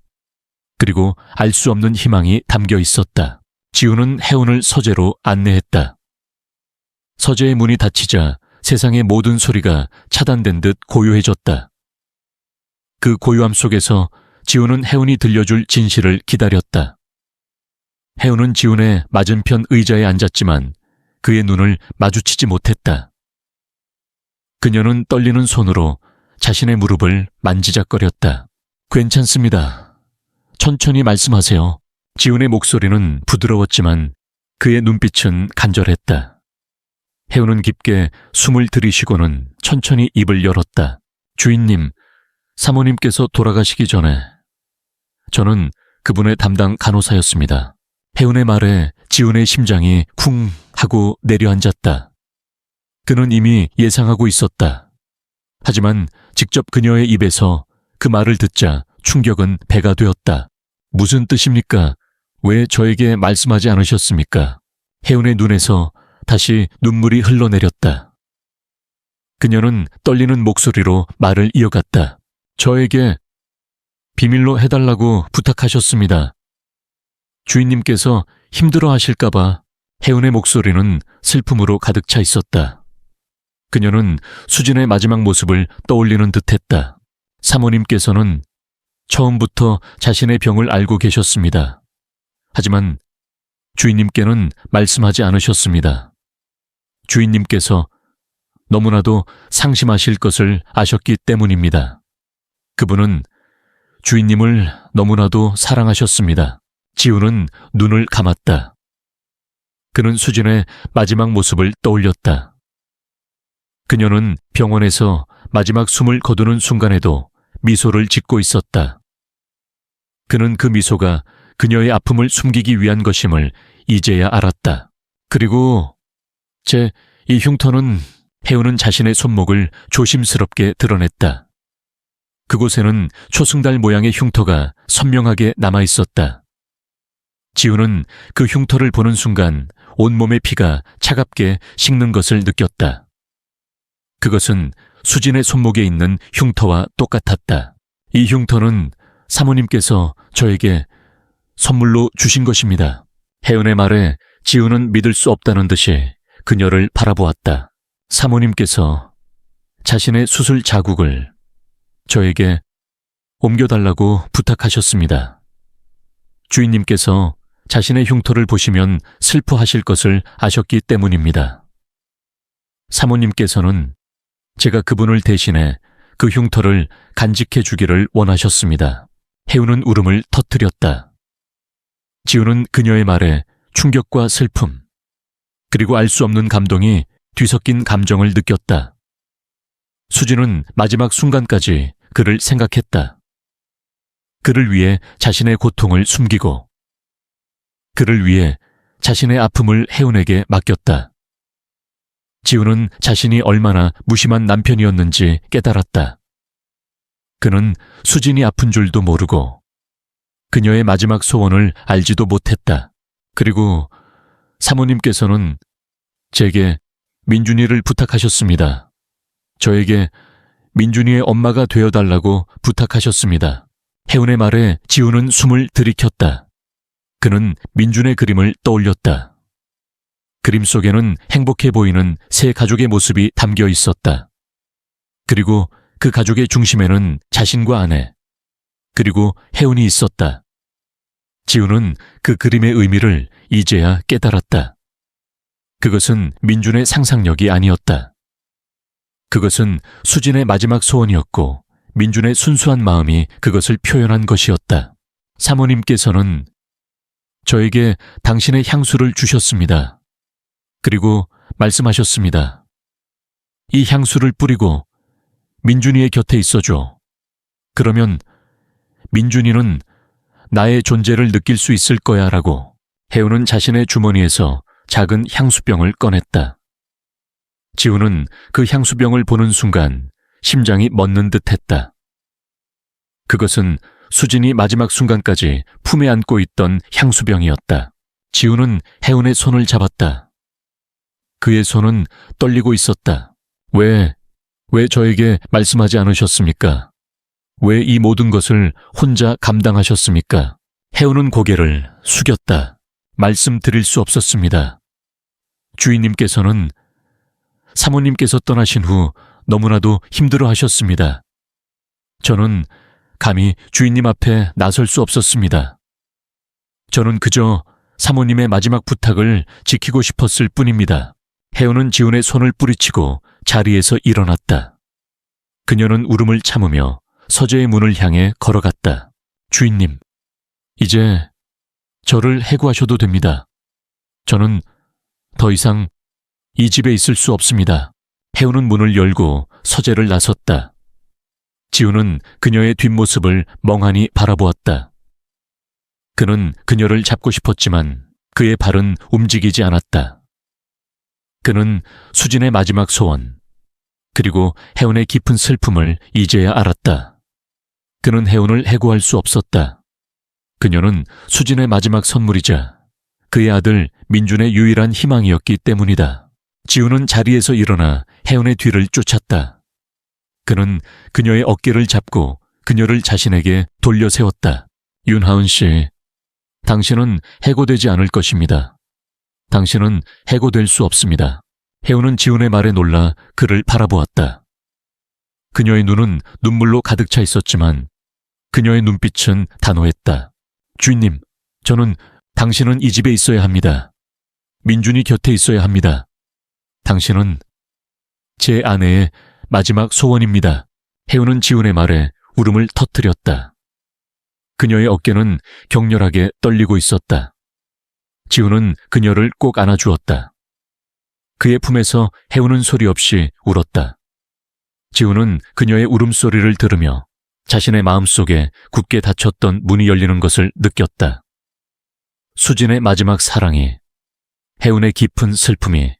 그리고 알 수 없는 희망이 담겨 있었다. 지훈은 혜운을 서재로 안내했다. 서재의 문이 닫히자 세상의 모든 소리가 차단된 듯 고요해졌다. 그 고요함 속에서 지훈은 혜운이 들려줄 진실을 기다렸다. 혜운은 지훈의 맞은편 의자에 앉았지만 그의 눈을 마주치지 못했다. 그녀는 떨리는 손으로 자신의 무릎을 만지작거렸다. 괜찮습니다. 천천히 말씀하세요. 지훈의 목소리는 부드러웠지만 그의 눈빛은 간절했다. 혜운은 깊게 숨을 들이쉬고는 천천히 입을 열었다. 주인님, 사모님께서 돌아가시기 전에 저는 그분의 담당 간호사였습니다. 혜운의 말에 지훈의 심장이 쿵 하고 내려앉았다. 그는 이미 예상하고 있었다. 하지만 직접 그녀의 입에서 그 말을 듣자 충격은 배가 되었다. 무슨 뜻입니까? 왜 저에게 말씀하지 않으셨습니까? 혜운의 눈에서 다시 눈물이 흘러내렸다. 그녀는 떨리는 목소리로 말을 이어갔다. 저에게 비밀로 해달라고 부탁하셨습니다. 주인님께서 힘들어 하실까봐. 혜운의 목소리는 슬픔으로 가득 차 있었다. 그녀는 수진의 마지막 모습을 떠올리는 듯했다. 사모님께서는 처음부터 자신의 병을 알고 계셨습니다. 하지만 주인님께는 말씀하지 않으셨습니다. 주인님께서 너무나도 상심하실 것을 아셨기 때문입니다. 그분은 주인님을 너무나도 사랑하셨습니다. 지훈은 눈을 감았다. 그는 수진의 마지막 모습을 떠올렸다. 그녀는 병원에서 마지막 숨을 거두는 순간에도 미소를 짓고 있었다. 그는 그 미소가 그녀의 아픔을 숨기기 위한 것임을 이제야 알았다. 그리고 제 이 흉터는 혜우는 자신의 손목을 조심스럽게 드러냈다. 그곳에는 초승달 모양의 흉터가 선명하게 남아있었다. 지우는 그 흉터를 보는 순간 온몸의 피가 차갑게 식는 것을 느꼈다. 그것은 수진의 손목에 있는 흉터와 똑같았다. 이 흉터는 사모님께서 저에게 선물로 주신 것입니다. 혜은의 말에 지우는 믿을 수 없다는 듯이 그녀를 바라보았다. 사모님께서 자신의 수술 자국을 저에게 옮겨달라고 부탁하셨습니다. 주인님께서 자신의 흉터를 보시면 슬퍼하실 것을 아셨기 때문입니다. 사모님께서는 제가 그분을 대신해 그 흉터를 간직해 주기를 원하셨습니다. 혜우는 울음을 터뜨렸다. 지우는 그녀의 말에 충격과 슬픔, 그리고 알 수 없는 감동이 뒤섞인 감정을 느꼈다. 수진은 마지막 순간까지 그를 생각했다. 그를 위해 자신의 고통을 숨기고, 그를 위해 자신의 아픔을 혜운에게 맡겼다. 지우는 자신이 얼마나 무심한 남편이었는지 깨달았다. 그는 수진이 아픈 줄도 모르고 그녀의 마지막 소원을 알지도 못했다. 그리고 사모님께서는 제게 민준이를 부탁하셨습니다. 저에게 민준이의 엄마가 되어달라고 부탁하셨습니다. 혜운의 말에 지우는 숨을 들이켰다. 그는 민준의 그림을 떠올렸다. 그림 속에는 행복해 보이는 세 가족의 모습이 담겨 있었다. 그리고 그 가족의 중심에는 자신과 아내, 그리고 혜운이 있었다. 지우는 그 그림의 의미를 이제야 깨달았다. 그것은 민준의 상상력이 아니었다. 그것은 수진의 마지막 소원이었고 민준의 순수한 마음이 그것을 표현한 것이었다. 사모님께서는 저에게 당신의 향수를 주셨습니다. 그리고 말씀하셨습니다. 이 향수를 뿌리고 민준이의 곁에 있어줘. 그러면 민준이는 나의 존재를 느낄 수 있을 거야 라고. 혜우는 자신의 주머니에서 작은 향수병을 꺼냈다. 지우는 그 향수병을 보는 순간 심장이 멎는 듯 했다. 그것은 수진이 마지막 순간까지 품에 안고 있던 향수병이었다. 지우는 혜운의 손을 잡았다. 그의 손은 떨리고 있었다. 왜 저에게 말씀하지 않으셨습니까? 왜 이 모든 것을 혼자 감당하셨습니까? 혜운은 고개를 숙였다. 말씀드릴 수 없었습니다. 주인님께서는 사모님께서 떠나신 후 너무나도 힘들어 하셨습니다. 저는 감히 주인님 앞에 나설 수 없었습니다. 저는 그저 사모님의 마지막 부탁을 지키고 싶었을 뿐입니다. 혜운은 지훈의 손을 뿌리치고 자리에서 일어났다. 그녀는 울음을 참으며 서재의 문을 향해 걸어갔다. 주인님, 이제 저를 해고하셔도 됩니다. 저는 더 이상 이 집에 있을 수 없습니다. 혜운은 문을 열고 서재를 나섰다. 지훈은 그녀의 뒷모습을 멍하니 바라보았다. 그는 그녀를 잡고 싶었지만 그의 발은 움직이지 않았다. 그는 수진의 마지막 소원, 그리고 혜운의 깊은 슬픔을 이제야 알았다. 그는 혜운을 해고할 수 없었다. 그녀는 수진의 마지막 선물이자 그의 아들 민준의 유일한 희망이었기 때문이다. 지우는 자리에서 일어나 혜운의 뒤를 쫓았다. 그는 그녀의 어깨를 잡고 그녀를 자신에게 돌려 세웠다. 윤하은 씨, 당신은 해고되지 않을 것입니다. 당신은 해고될 수 없습니다. 혜운은 지훈의 말에 놀라 그를 바라보았다. 그녀의 눈은 눈물로 가득 차 있었지만 그녀의 눈빛은 단호했다. 주인님, 당신은 이 집에 있어야 합니다. 민준이 곁에 있어야 합니다. 당신은 제 아내의 마지막 소원입니다. 혜운은 지훈의 말에 울음을 터뜨렸다. 그녀의 어깨는 격렬하게 떨리고 있었다. 지훈은 그녀를 꼭 안아주었다. 그의 품에서 혜운은 소리 없이 울었다. 지훈은 그녀의 울음소리를 들으며 자신의 마음속에 굳게 닫혔던 문이 열리는 것을 느꼈다. 수진의 마지막 사랑이, 혜운의 깊은 슬픔이,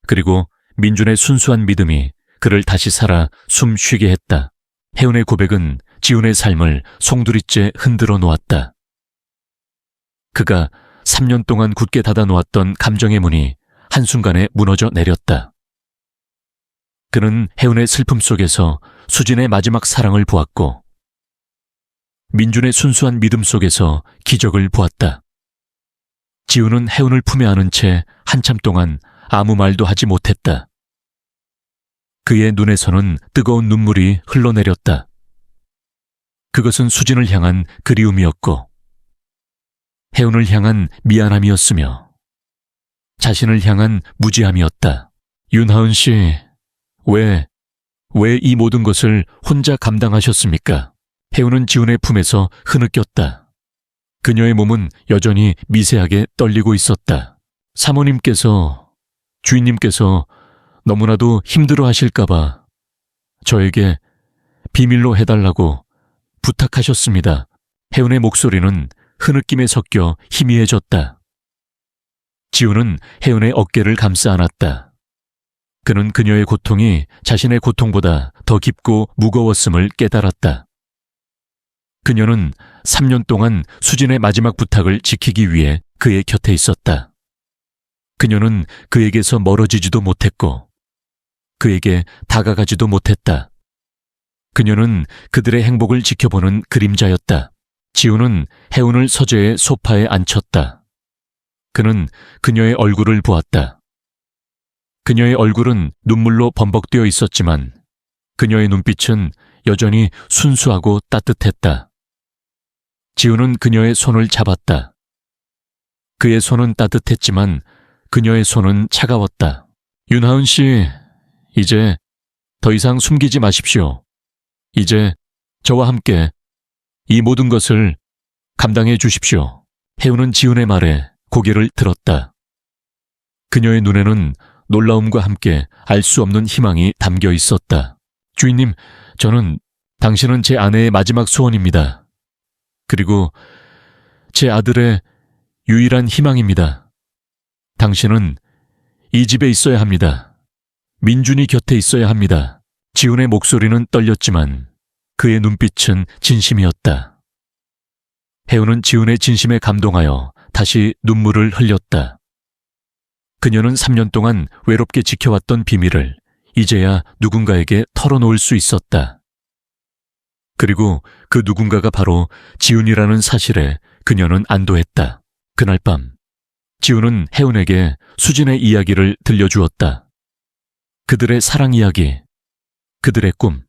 그리고 민준의 순수한 믿음이 그를 다시 살아 숨 쉬게 했다. 혜은의 고백은 지훈의 삶을 송두리째 흔들어 놓았다. 그가 3년 동안 굳게 닫아 놓았던 감정의 문이 한순간에 무너져 내렸다. 그는 혜은의 슬픔 속에서 수진의 마지막 사랑을 보았고 민준의 순수한 믿음 속에서 기적을 보았다. 지훈은 혜은을 품에 안은 채 한참 동안 아무 말도 하지 못했다. 그의 눈에서는 뜨거운 눈물이 흘러내렸다. 그것은 수진을 향한 그리움이었고 혜은을 향한 미안함이었으며 자신을 향한 무지함이었다. 윤하은 씨, 왜 이 모든 것을 혼자 감당하셨습니까? 혜은은 지훈의 품에서 흐느꼈다. 그녀의 몸은 여전히 미세하게 떨리고 있었다. 사모님께서, 주인님께서 너무나도 힘들어 하실까봐 저에게 비밀로 해달라고 부탁하셨습니다. 혜은의 목소리는 흐느낌에 섞여 희미해졌다. 지훈은 혜은의 어깨를 감싸 안았다. 그는 그녀의 고통이 자신의 고통보다 더 깊고 무거웠음을 깨달았다. 그녀는 3년 동안 수진의 마지막 부탁을 지키기 위해 그의 곁에 있었다. 그녀는 그에게서 멀어지지도 못했고 그에게 다가가지도 못했다. 그녀는 그들의 행복을 지켜보는 그림자였다. 지훈은 혜은을 서재의 소파에 앉혔다. 그는 그녀의 얼굴을 보았다. 그녀의 얼굴은 눈물로 범벅되어 있었지만 그녀의 눈빛은 여전히 순수하고 따뜻했다. 지훈은 그녀의 손을 잡았다. 그의 손은 따뜻했지만 그녀의 손은 차가웠다. 윤하은 씨, 이제 더 이상 숨기지 마십시오. 이제 저와 함께 이 모든 것을 감당해 주십시오. 혜은은 지훈의 말에 고개를 들었다. 그녀의 눈에는 놀라움과 함께 알 수 없는 희망이 담겨 있었다. 주인님, 당신은 제 아내의 마지막 소원입니다. 그리고 제 아들의 유일한 희망입니다. 당신은 이 집에 있어야 합니다. 민준이 곁에 있어야 합니다. 지훈의 목소리는 떨렸지만 그의 눈빛은 진심이었다. 혜은은 지훈의 진심에 감동하여 다시 눈물을 흘렸다. 그녀는 3년 동안 외롭게 지켜왔던 비밀을 이제야 누군가에게 털어놓을 수 있었다. 그리고 그 누군가가 바로 지훈이라는 사실에 그녀는 안도했다. 그날 밤, 지훈은 혜은에게 수진의 이야기를 들려주었다. 그들의 사랑 이야기, 그들의 꿈,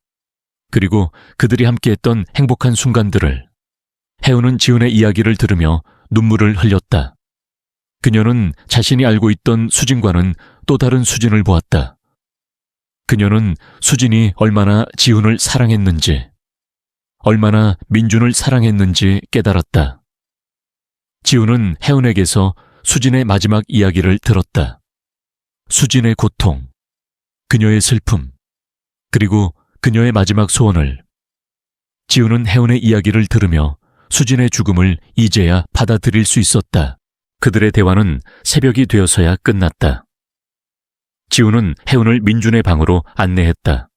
그리고 그들이 함께했던 행복한 순간들을. 혜은은 지훈의 이야기를 들으며 눈물을 흘렸다. 그녀는 자신이 알고 있던 수진과는 또 다른 수진을 보았다. 그녀는 수진이 얼마나 지훈을 사랑했는지, 얼마나 민준을 사랑했는지 깨달았다. 지훈은 혜은에게서 수진의 마지막 이야기를 들었다. 수진의 고통, 그녀의 슬픔, 그리고 그녀의 마지막 소원을. 지훈은 혜은의 이야기를 들으며 수진의 죽음을 이제야 받아들일 수 있었다. 그들의 대화는 새벽이 되어서야 끝났다. 지훈은 혜은을 민준의 방으로 안내했다.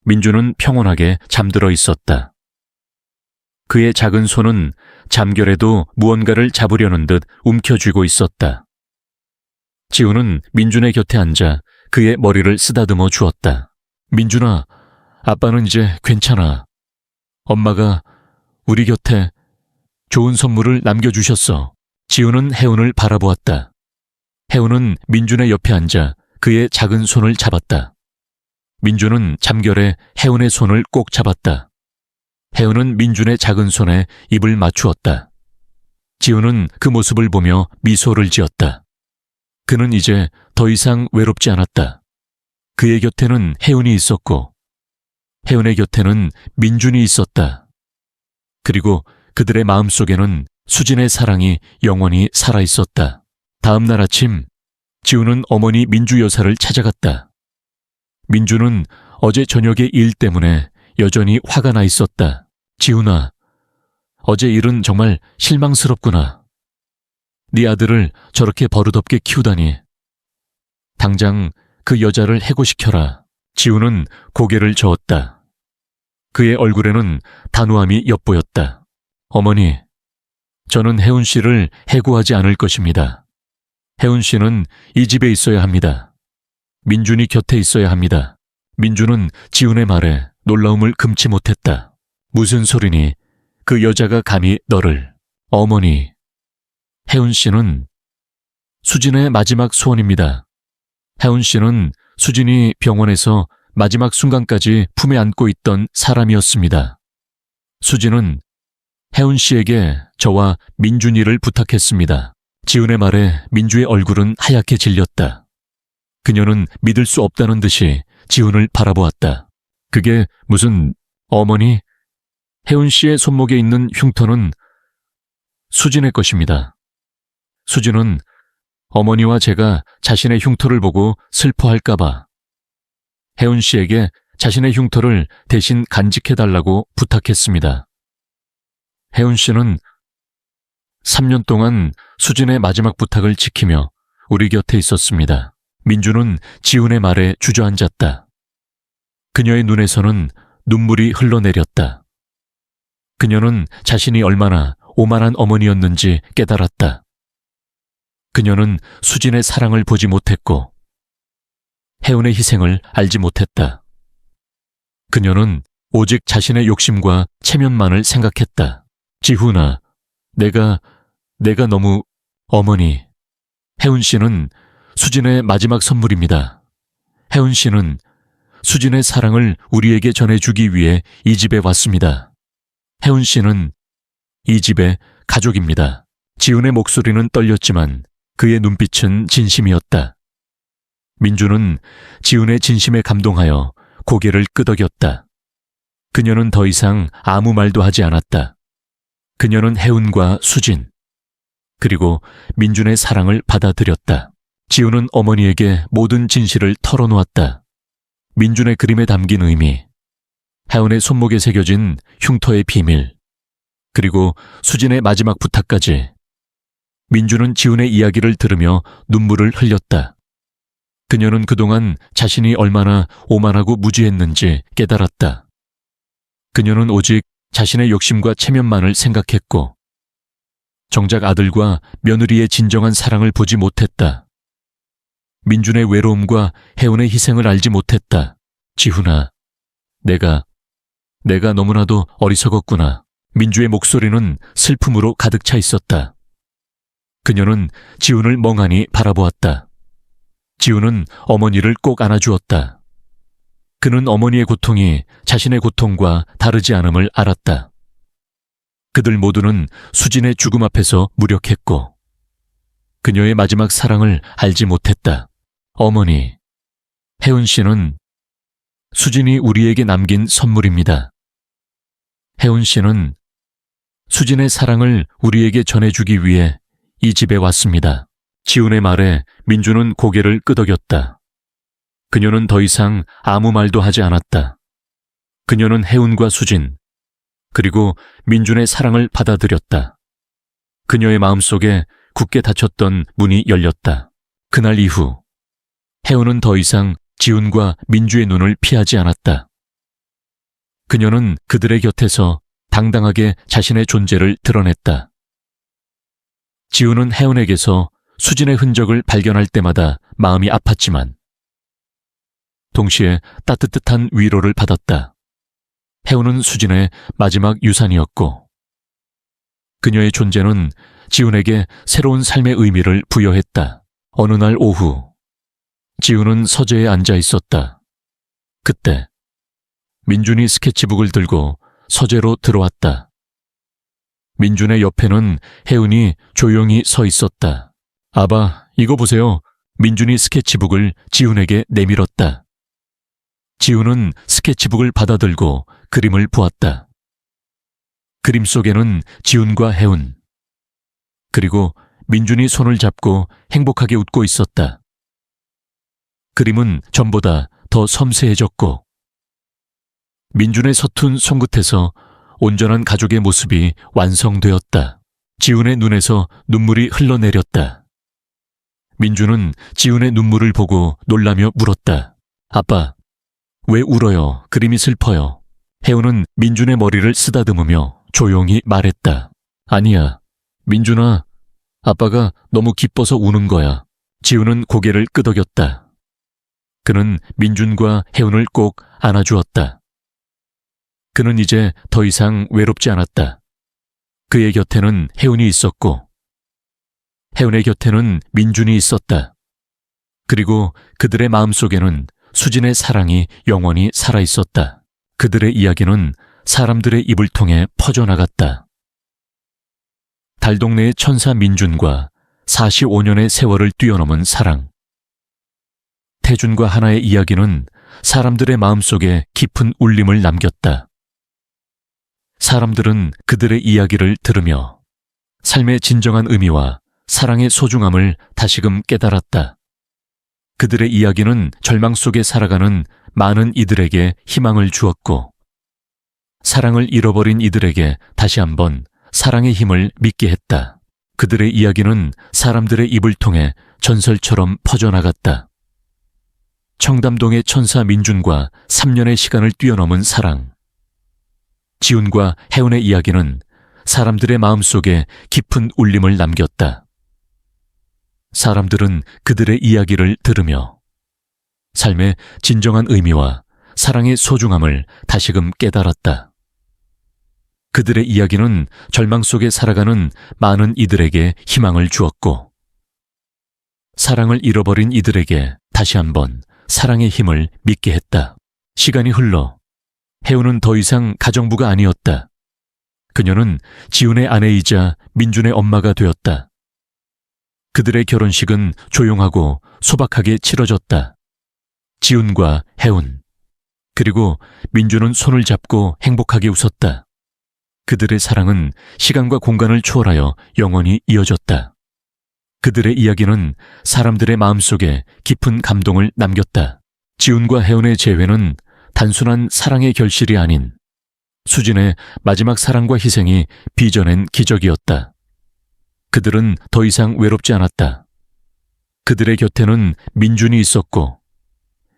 민준은 평온하게 잠들어 있었다. 그의 작은 손은 잠결에도 무언가를 잡으려는 듯 움켜쥐고 있었다. 지훈은 민준의 곁에 앉아 그의 머리를 쓰다듬어 주었다. 민준아, 아빠는 이제 괜찮아. 엄마가 우리 곁에 좋은 선물을 남겨주셨어. 지훈은 혜은을 바라보았다. 혜은은 민준의 옆에 앉아 그의 작은 손을 잡았다. 민준은 잠결에 혜은의 손을 꼭 잡았다. 혜은은 민준의 작은 손에 입을 맞추었다. 지훈은 그 모습을 보며 미소를 지었다. 그는 이제 더 이상 외롭지 않았다. 그의 곁에는 혜은이 있었고 혜은의 곁에는 민준이 있었다. 그리고 그들의 마음속에는 수진의 사랑이 영원히 살아있었다. 다음 날 아침, 지훈은 어머니 민주 여사를 찾아갔다. 민주는 어제 저녁의 일 때문에 여전히 화가 나 있었다. 지훈아, 어제 일은 정말 실망스럽구나. 네 아들을 저렇게 버릇없게 키우다니. 당장 그 여자를 해고시켜라. 지우는 고개를 저었다. 그의 얼굴에는 단호함이 엿보였다. 어머니, 저는 혜운 씨를 해고하지 않을 것입니다. 혜운 씨는 이 집에 있어야 합니다. 민준이 곁에 있어야 합니다. 민준은 지훈의 말에 놀라움을 금치 못했다. 무슨 소리니? 그 여자가 감히 너를. 어머니, 혜운 씨는 수진의 마지막 소원입니다. 혜운 씨는 수진이 병원에서 마지막 순간까지 품에 안고 있던 사람이었습니다. 수진은 혜운 씨에게 저와 민준이를 부탁했습니다. 지훈의 말에 민주의 얼굴은 하얗게 질렸다. 그녀는 믿을 수 없다는 듯이 지훈을 바라보았다. 그게 무슨... 어머니, 혜운 씨의 손목에 있는 흉터는 수진의 것입니다. 수진은 어머니와 제가 자신의 흉터를 보고 슬퍼할까봐 혜운 씨에게 자신의 흉터를 대신 간직해달라고 부탁했습니다. 혜운 씨는 3년 동안 수진의 마지막 부탁을 지키며 우리 곁에 있었습니다. 민주는 지훈의 말에 주저앉았다. 그녀의 눈에서는 눈물이 흘러내렸다. 그녀는 자신이 얼마나 오만한 어머니였는지 깨달았다. 그녀는 수진의 사랑을 보지 못했고 혜운의 희생을 알지 못했다. 그녀는 오직 자신의 욕심과 체면만을 생각했다. 지훈아, 내가 너무... 어머니, 혜운 씨는 수진의 마지막 선물입니다. 혜운 씨는 수진의 사랑을 우리에게 전해주기 위해 이 집에 왔습니다. 혜운 씨는 이 집의 가족입니다. 지훈의 목소리는 떨렸지만 그의 눈빛은 진심이었다. 민주는 지훈의 진심에 감동하여 고개를 끄덕였다. 그녀는 더 이상 아무 말도 하지 않았다. 그녀는 혜운과 수진, 그리고 민준의 사랑을 받아들였다. 지훈은 어머니에게 모든 진실을 털어놓았다. 민준의 그림에 담긴 의미, 혜운의 손목에 새겨진 흉터의 비밀, 그리고 수진의 마지막 부탁까지. 민준은 지훈의 이야기를 들으며 눈물을 흘렸다. 그녀는 그동안 자신이 얼마나 오만하고 무지했는지 깨달았다. 그녀는 오직 자신의 욕심과 체면만을 생각했고 정작 아들과 며느리의 진정한 사랑을 보지 못했다. 민준의 외로움과 혜운의 희생을 알지 못했다. 지훈아, 내가 너무나도 어리석었구나. 민주의 목소리는 슬픔으로 가득 차 있었다. 그녀는 지훈을 멍하니 바라보았다. 지훈은 어머니를 꼭 안아주었다. 그는 어머니의 고통이 자신의 고통과 다르지 않음을 알았다. 그들 모두는 수진의 죽음 앞에서 무력했고 그녀의 마지막 사랑을 알지 못했다. 어머니, 혜운 씨는 수진이 우리에게 남긴 선물입니다. 혜운 씨는 수진의 사랑을 우리에게 전해주기 위해 이 집에 왔습니다. 지훈의 말에 민주는 고개를 끄덕였다. 그녀는 더 이상 아무 말도 하지 않았다. 그녀는 혜운과 수진, 그리고 민준의 사랑을 받아들였다. 그녀의 마음속에 굳게 닫혔던 문이 열렸다. 그날 이후 혜운은 더 이상 지훈과 민주의 눈을 피하지 않았다. 그녀는 그들의 곁에서 당당하게 자신의 존재를 드러냈다. 지훈은 혜운에게서 수진의 흔적을 발견할 때마다 마음이 아팠지만 동시에 따뜻한 위로를 받았다. 혜운은 수진의 마지막 유산이었고 그녀의 존재는 지훈에게 새로운 삶의 의미를 부여했다. 어느 날 오후 지훈은 서재에 앉아 있었다. 그때 민준이 스케치북을 들고 서재로 들어왔다. 민준의 옆에는 혜운이 조용히 서 있었다. 아바, 이거 보세요. 민준이 스케치북을 지훈에게 내밀었다. 지훈은 스케치북을 받아들고 그림을 보았다. 그림 속에는 지훈과 혜운, 그리고 민준이 손을 잡고 행복하게 웃고 있었다. 그림은 전보다 더 섬세해졌고 민준의 서툰 손끝에서 온전한 가족의 모습이 완성되었다. 지훈의 눈에서 눈물이 흘러내렸다. 민주는 지훈의 눈물을 보고 놀라며 물었다. 아빠, 왜 울어요? 그림이 슬퍼요. 혜운은 민준의 머리를 쓰다듬으며 조용히 말했다. 아니야, 민준아, 아빠가 너무 기뻐서 우는 거야. 지훈은 고개를 끄덕였다. 그는 민준과 혜운을 꼭 안아주었다. 그는 이제 더 이상 외롭지 않았다. 그의 곁에는 혜운이 있었고 혜운의 곁에는 민준이 있었다. 그리고 그들의 마음속에는 수진의 사랑이 영원히 살아있었다. 그들의 이야기는 사람들의 입을 통해 퍼져나갔다. 달동네의 천사 민준과 45년의 세월을 뛰어넘은 사랑. 태준과 하나의 이야기는 사람들의 마음속에 깊은 울림을 남겼다. 사람들은 그들의 이야기를 들으며 삶의 진정한 의미와 사랑의 소중함을 다시금 깨달았다. 그들의 이야기는 절망 속에 살아가는 많은 이들에게 희망을 주었고 사랑을 잃어버린 이들에게 다시 한번 사랑의 힘을 믿게 했다. 그들의 이야기는 사람들의 입을 통해 전설처럼 퍼져나갔다. 청담동의 천사 민준과 3년의 시간을 뛰어넘은 사랑. 지훈과 혜운의 이야기는 사람들의 마음속에 깊은 울림을 남겼다. 사람들은 그들의 이야기를 들으며 삶의 진정한 의미와 사랑의 소중함을 다시금 깨달았다. 그들의 이야기는 절망 속에 살아가는 많은 이들에게 희망을 주었고 사랑을 잃어버린 이들에게 다시 한번 사랑의 힘을 믿게 했다. 시간이 흘러 혜운은 더 이상 가정부가 아니었다. 그녀는 지훈의 아내이자 민준의 엄마가 되었다. 그들의 결혼식은 조용하고 소박하게 치러졌다. 지훈과 혜운, 그리고 민준은 손을 잡고 행복하게 웃었다. 그들의 사랑은 시간과 공간을 초월하여 영원히 이어졌다. 그들의 이야기는 사람들의 마음속에 깊은 감동을 남겼다. 지훈과 혜운의 재회는 단순한 사랑의 결실이 아닌 수진의 마지막 사랑과 희생이 빚어낸 기적이었다. 그들은 더 이상 외롭지 않았다. 그들의 곁에는 민준이 있었고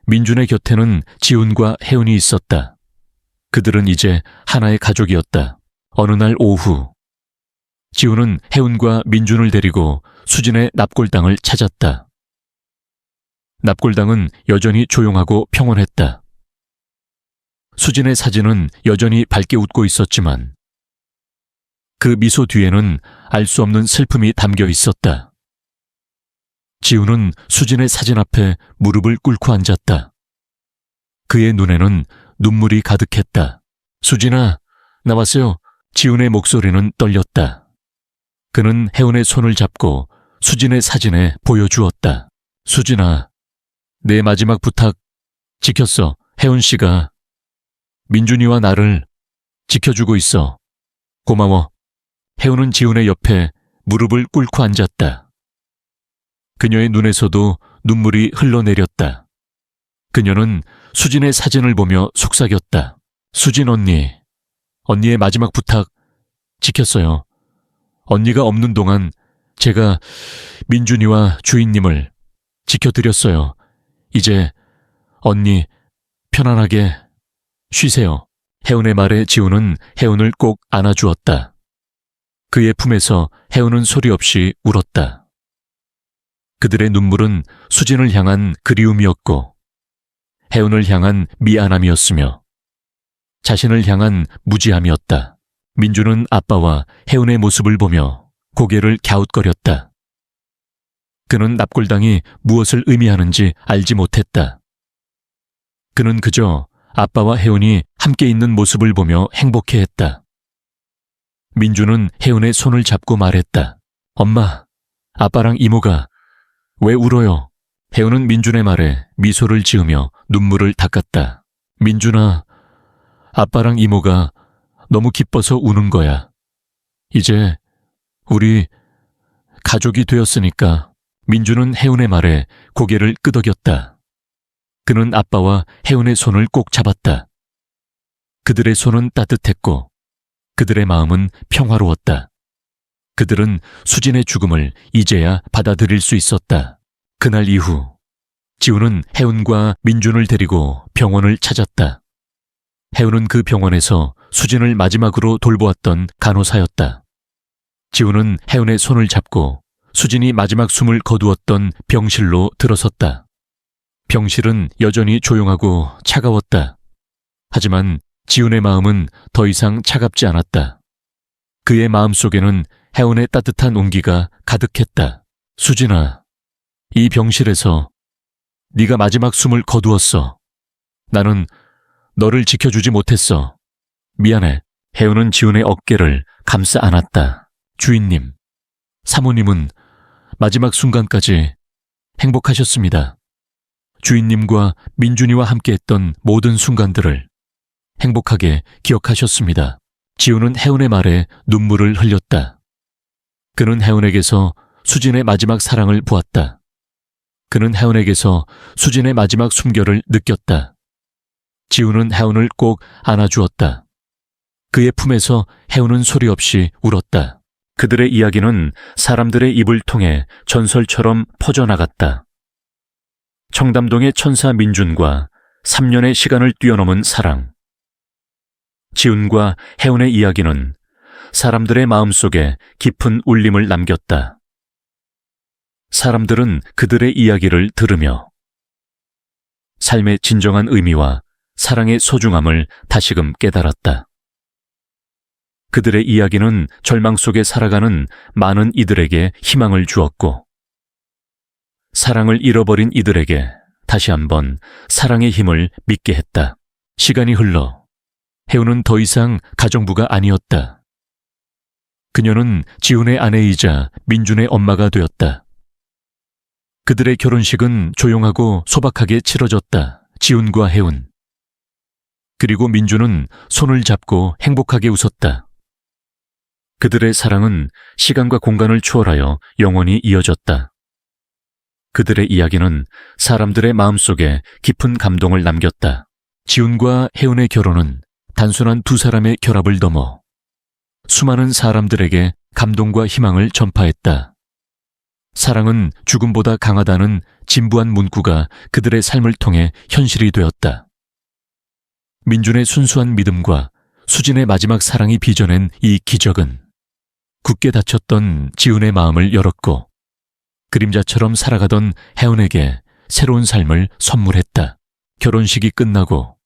민준의 곁에는 지훈과 혜운이 있었다. 그들은 이제 하나의 가족이었다. 어느 날 오후 지훈은 혜운과 민준을 데리고 수진의 납골당을 찾았다. 납골당은 여전히 조용하고 평온했다. 수진의 사진은 여전히 밝게 웃고 있었지만 그 미소 뒤에는 알 수 없는 슬픔이 담겨 있었다. 지훈은 수진의 사진 앞에 무릎을 꿇고 앉았다. 그의 눈에는 눈물이 가득했다. 수진아, 나왔어요. 지훈의 목소리는 떨렸다. 그는 혜운의 손을 잡고 수진의 사진에 보여주었다. 수진아, 내 마지막 부탁 지켰어. 혜운 씨가 민준이와 나를 지켜주고 있어. 고마워. 혜운은 지훈의 옆에 무릎을 꿇고 앉았다. 그녀의 눈에서도 눈물이 흘러내렸다. 그녀는 수진의 사진을 보며 속삭였다. 수진 언니, 언니의 마지막 부탁 지켰어요. 언니가 없는 동안 제가 민준이와 주인님을 지켜드렸어요. 이제 언니 편안하게 쉬세요. 혜운의 말에 지훈은 혜운을 꼭 안아주었다. 그의 품에서 혜운은 소리 없이 울었다. 그들의 눈물은 수진을 향한 그리움이었고 혜운을 향한 미안함이었으며 자신을 향한 무지함이었다. 민준은 아빠와 혜운의 모습을 보며 고개를 갸웃거렸다. 그는 납골당이 무엇을 의미하는지 알지 못했다. 그는 그저 아빠와 혜운이 함께 있는 모습을 보며 행복해했다. 민준은 혜운의 손을 잡고 말했다. 엄마, 아빠랑 이모가 왜 울어요? 혜운은 민준의 말에 미소를 지으며 눈물을 닦았다. 민준아, 아빠랑 이모가 너무 기뻐서 우는 거야. 이제 우리 가족이 되었으니까. 민준은 혜운의 말에 고개를 끄덕였다. 그는 아빠와 혜운의 손을 꼭 잡았다. 그들의 손은 따뜻했고 그들의 마음은 평화로웠다. 그들은 수진의 죽음을 이제야 받아들일 수 있었다. 그날 이후 지우는 혜운과 민준을 데리고 병원을 찾았다. 혜운은 그 병원에서 수진을 마지막으로 돌보았던 간호사였다. 지우는 혜운의 손을 잡고 수진이 마지막 숨을 거두었던 병실로 들어섰다. 병실은 여전히 조용하고 차가웠다. 하지만 지훈의 마음은 더 이상 차갑지 않았다. 그의 마음속에는 혜운의 따뜻한 온기가 가득했다. 수진아, 이 병실에서 네가 마지막 숨을 거두었어. 나는 너를 지켜주지 못했어. 미안해. 혜운은 지훈의 어깨를 감싸 안았다. 주인님, 사모님은 마지막 순간까지 행복하셨습니다. 주인님과 민준이와 함께했던 모든 순간들을 행복하게 기억하셨습니다. 지훈은 혜운의 말에 눈물을 흘렸다. 그는 혜운에게서 수진의 마지막 사랑을 보았다. 그는 혜운에게서 수진의 마지막 숨결을 느꼈다. 지훈은 혜운을 꼭 안아주었다. 그의 품에서 혜운은 소리 없이 울었다. 그들의 이야기는 사람들의 입을 통해 전설처럼 퍼져나갔다. 청담동의 천사 민준과 3년의 시간을 뛰어넘은 사랑. 지훈과 혜운의 이야기는 사람들의 마음속에 깊은 울림을 남겼다. 사람들은 그들의 이야기를 들으며 삶의 진정한 의미와 사랑의 소중함을 다시금 깨달았다. 그들의 이야기는 절망 속에 살아가는 많은 이들에게 희망을 주었고, 사랑을 잃어버린 이들에게 다시 한번 사랑의 힘을 믿게 했다. 시간이 흘러 혜운은 더 이상 가정부가 아니었다. 그녀는 지훈의 아내이자 민준의 엄마가 되었다. 그들의 결혼식은 조용하고 소박하게 치러졌다. 지훈과 혜운. 그리고 민준은 손을 잡고 행복하게 웃었다. 그들의 사랑은 시간과 공간을 초월하여 영원히 이어졌다. 그들의 이야기는 사람들의 마음속에 깊은 감동을 남겼다. 지훈과 혜운의 결혼은 단순한 두 사람의 결합을 넘어 수많은 사람들에게 감동과 희망을 전파했다. 사랑은 죽음보다 강하다는 진부한 문구가 그들의 삶을 통해 현실이 되었다. 민준의 순수한 믿음과 수진의 마지막 사랑이 빚어낸 이 기적은 굳게 닫혔던 지훈의 마음을 열었고, 그림자처럼 살아가던 혜운에게 새로운 삶을 선물했다. 결혼식이 끝나고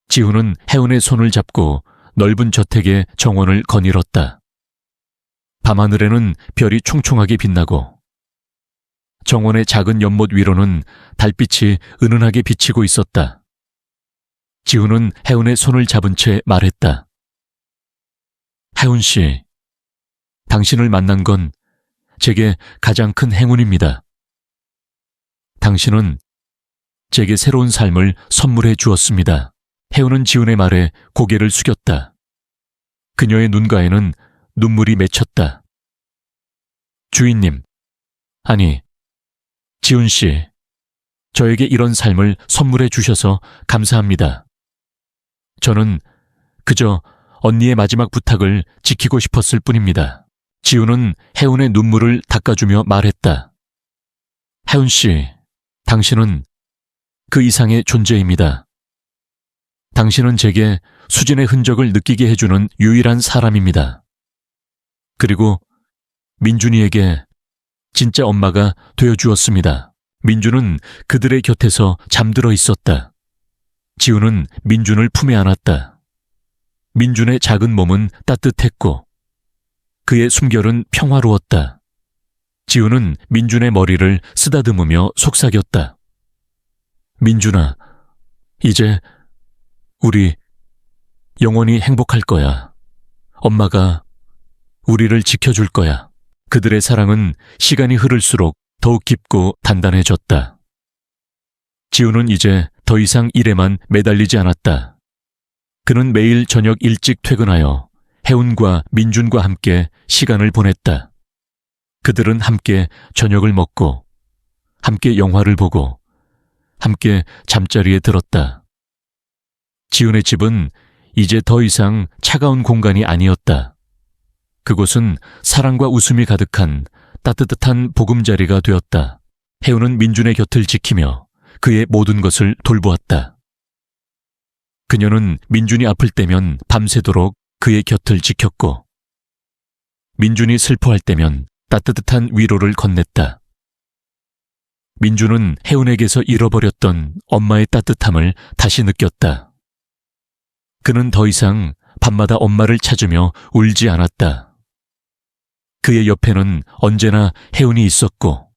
지훈은 혜운의 손을 잡고 넓은 저택의 정원을 거닐었다. 밤하늘에는 별이 총총하게 빛나고 정원의 작은 연못 위로는 달빛이 은은하게 비치고 있었다. 지훈은 혜운의 손을 잡은 채 말했다. 혜운 씨, 당신을 만난 건 제게 가장 큰 행운입니다. 당신은 제게 새로운 삶을 선물해 주었습니다. 혜운은 지훈의 말에 고개를 숙였다. 그녀의 눈가에는 눈물이 맺혔다. 주인님, 아니, 지훈 씨, 저에게 이런 삶을 선물해 주셔서 감사합니다. 저는 그저 언니의 마지막 부탁을 지키고 싶었을 뿐입니다. 지훈은 혜운의 눈물을 닦아주며 말했다. 혜운 씨, 당신은 그 이상의 존재입니다. 당신은 제게 수진의 흔적을 느끼게 해주는 유일한 사람입니다. 그리고 민준이에게 진짜 엄마가 되어주었습니다. 민준은 그들의 곁에서 잠들어 있었다. 지훈은 민준을 품에 안았다. 민준의 작은 몸은 따뜻했고 그의 숨결은 평화로웠다. 지훈은 민준의 머리를 쓰다듬으며 속삭였다. 민준아, 이제 우리 영원히 행복할 거야. 엄마가 우리를 지켜줄 거야. 그들의 사랑은 시간이 흐를수록 더욱 깊고 단단해졌다. 지훈은 이제 더 이상 일에만 매달리지 않았다. 그는 매일 저녁 일찍 퇴근하여 혜운과 민준과 함께 시간을 보냈다. 그들은 함께 저녁을 먹고 함께 영화를 보고 함께 잠자리에 들었다. 지훈의 집은 이제 더 이상 차가운 공간이 아니었다. 그곳은 사랑과 웃음이 가득한 따뜻한 보금자리가 되었다. 혜우는 민준의 곁을 지키며 그의 모든 것을 돌보았다. 그녀는 민준이 아플 때면 밤새도록 그의 곁을 지켰고, 민준이 슬퍼할 때면 따뜻한 위로를 건넸다. 민준은 혜운에게서 잃어버렸던 엄마의 따뜻함을 다시 느꼈다. 그는 더 이상 밤마다 엄마를 찾으며 울지 않았다. 그의 옆에는 언제나 혜운이 있었고,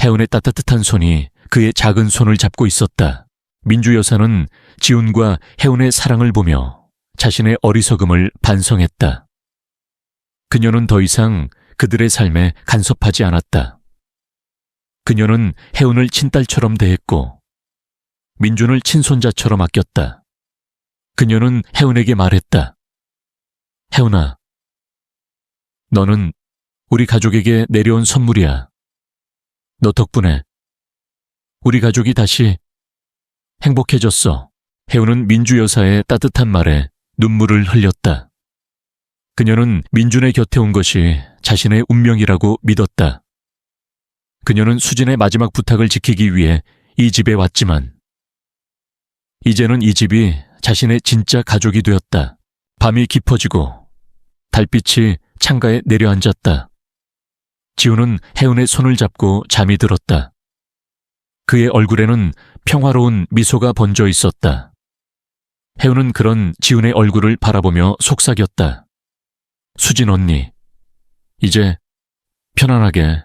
혜운의 따뜻한 손이 그의 작은 손을 잡고 있었다. 민주 여사는 지훈과 혜운의 사랑을 보며 자신의 어리석음을 반성했다. 그녀는 더 이상 그들의 삶에 간섭하지 않았다. 그녀는 혜운을 친딸처럼 대했고, 민준을 친손자처럼 아꼈다. 그녀는 혜운에게 말했다. 혜운아, 너는 우리 가족에게 내려온 선물이야. 너 덕분에 우리 가족이 다시 행복해졌어. 혜운은 민주 여사의 따뜻한 말에 눈물을 흘렸다. 그녀는 민준의 곁에 온 것이 자신의 운명이라고 믿었다. 그녀는 수진의 마지막 부탁을 지키기 위해 이 집에 왔지만, 이제는 이 집이 자신의 진짜 가족이 되었다. 밤이 깊어지고 달빛이 창가에 내려앉았다. 지훈은 혜운의 손을 잡고 잠이 들었다. 그의 얼굴에는 평화로운 미소가 번져 있었다. 혜운은 그런 지훈의 얼굴을 바라보며 속삭였다. 수진 언니, 이제 편안하게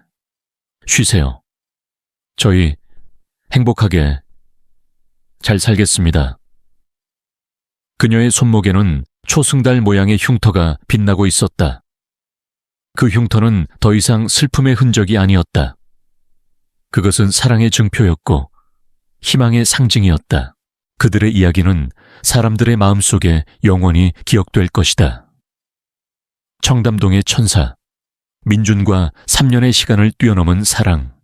쉬세요. 저희 행복하게 잘 살겠습니다. 그녀의 손목에는 초승달 모양의 흉터가 빛나고 있었다. 그 흉터는 더 이상 슬픔의 흔적이 아니었다. 그것은 사랑의 증표였고 희망의 상징이었다. 그들의 이야기는 사람들의 마음속에 영원히 기억될 것이다. 청담동의 천사, 민준과 3년의 시간을 뛰어넘은 사랑.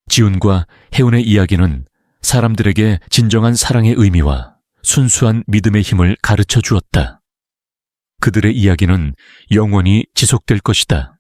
지훈과 혜운의 이야기는 사람들에게 진정한 사랑의 의미와 순수한 믿음의 힘을 가르쳐 주었다. 그들의 이야기는 영원히 지속될 것이다.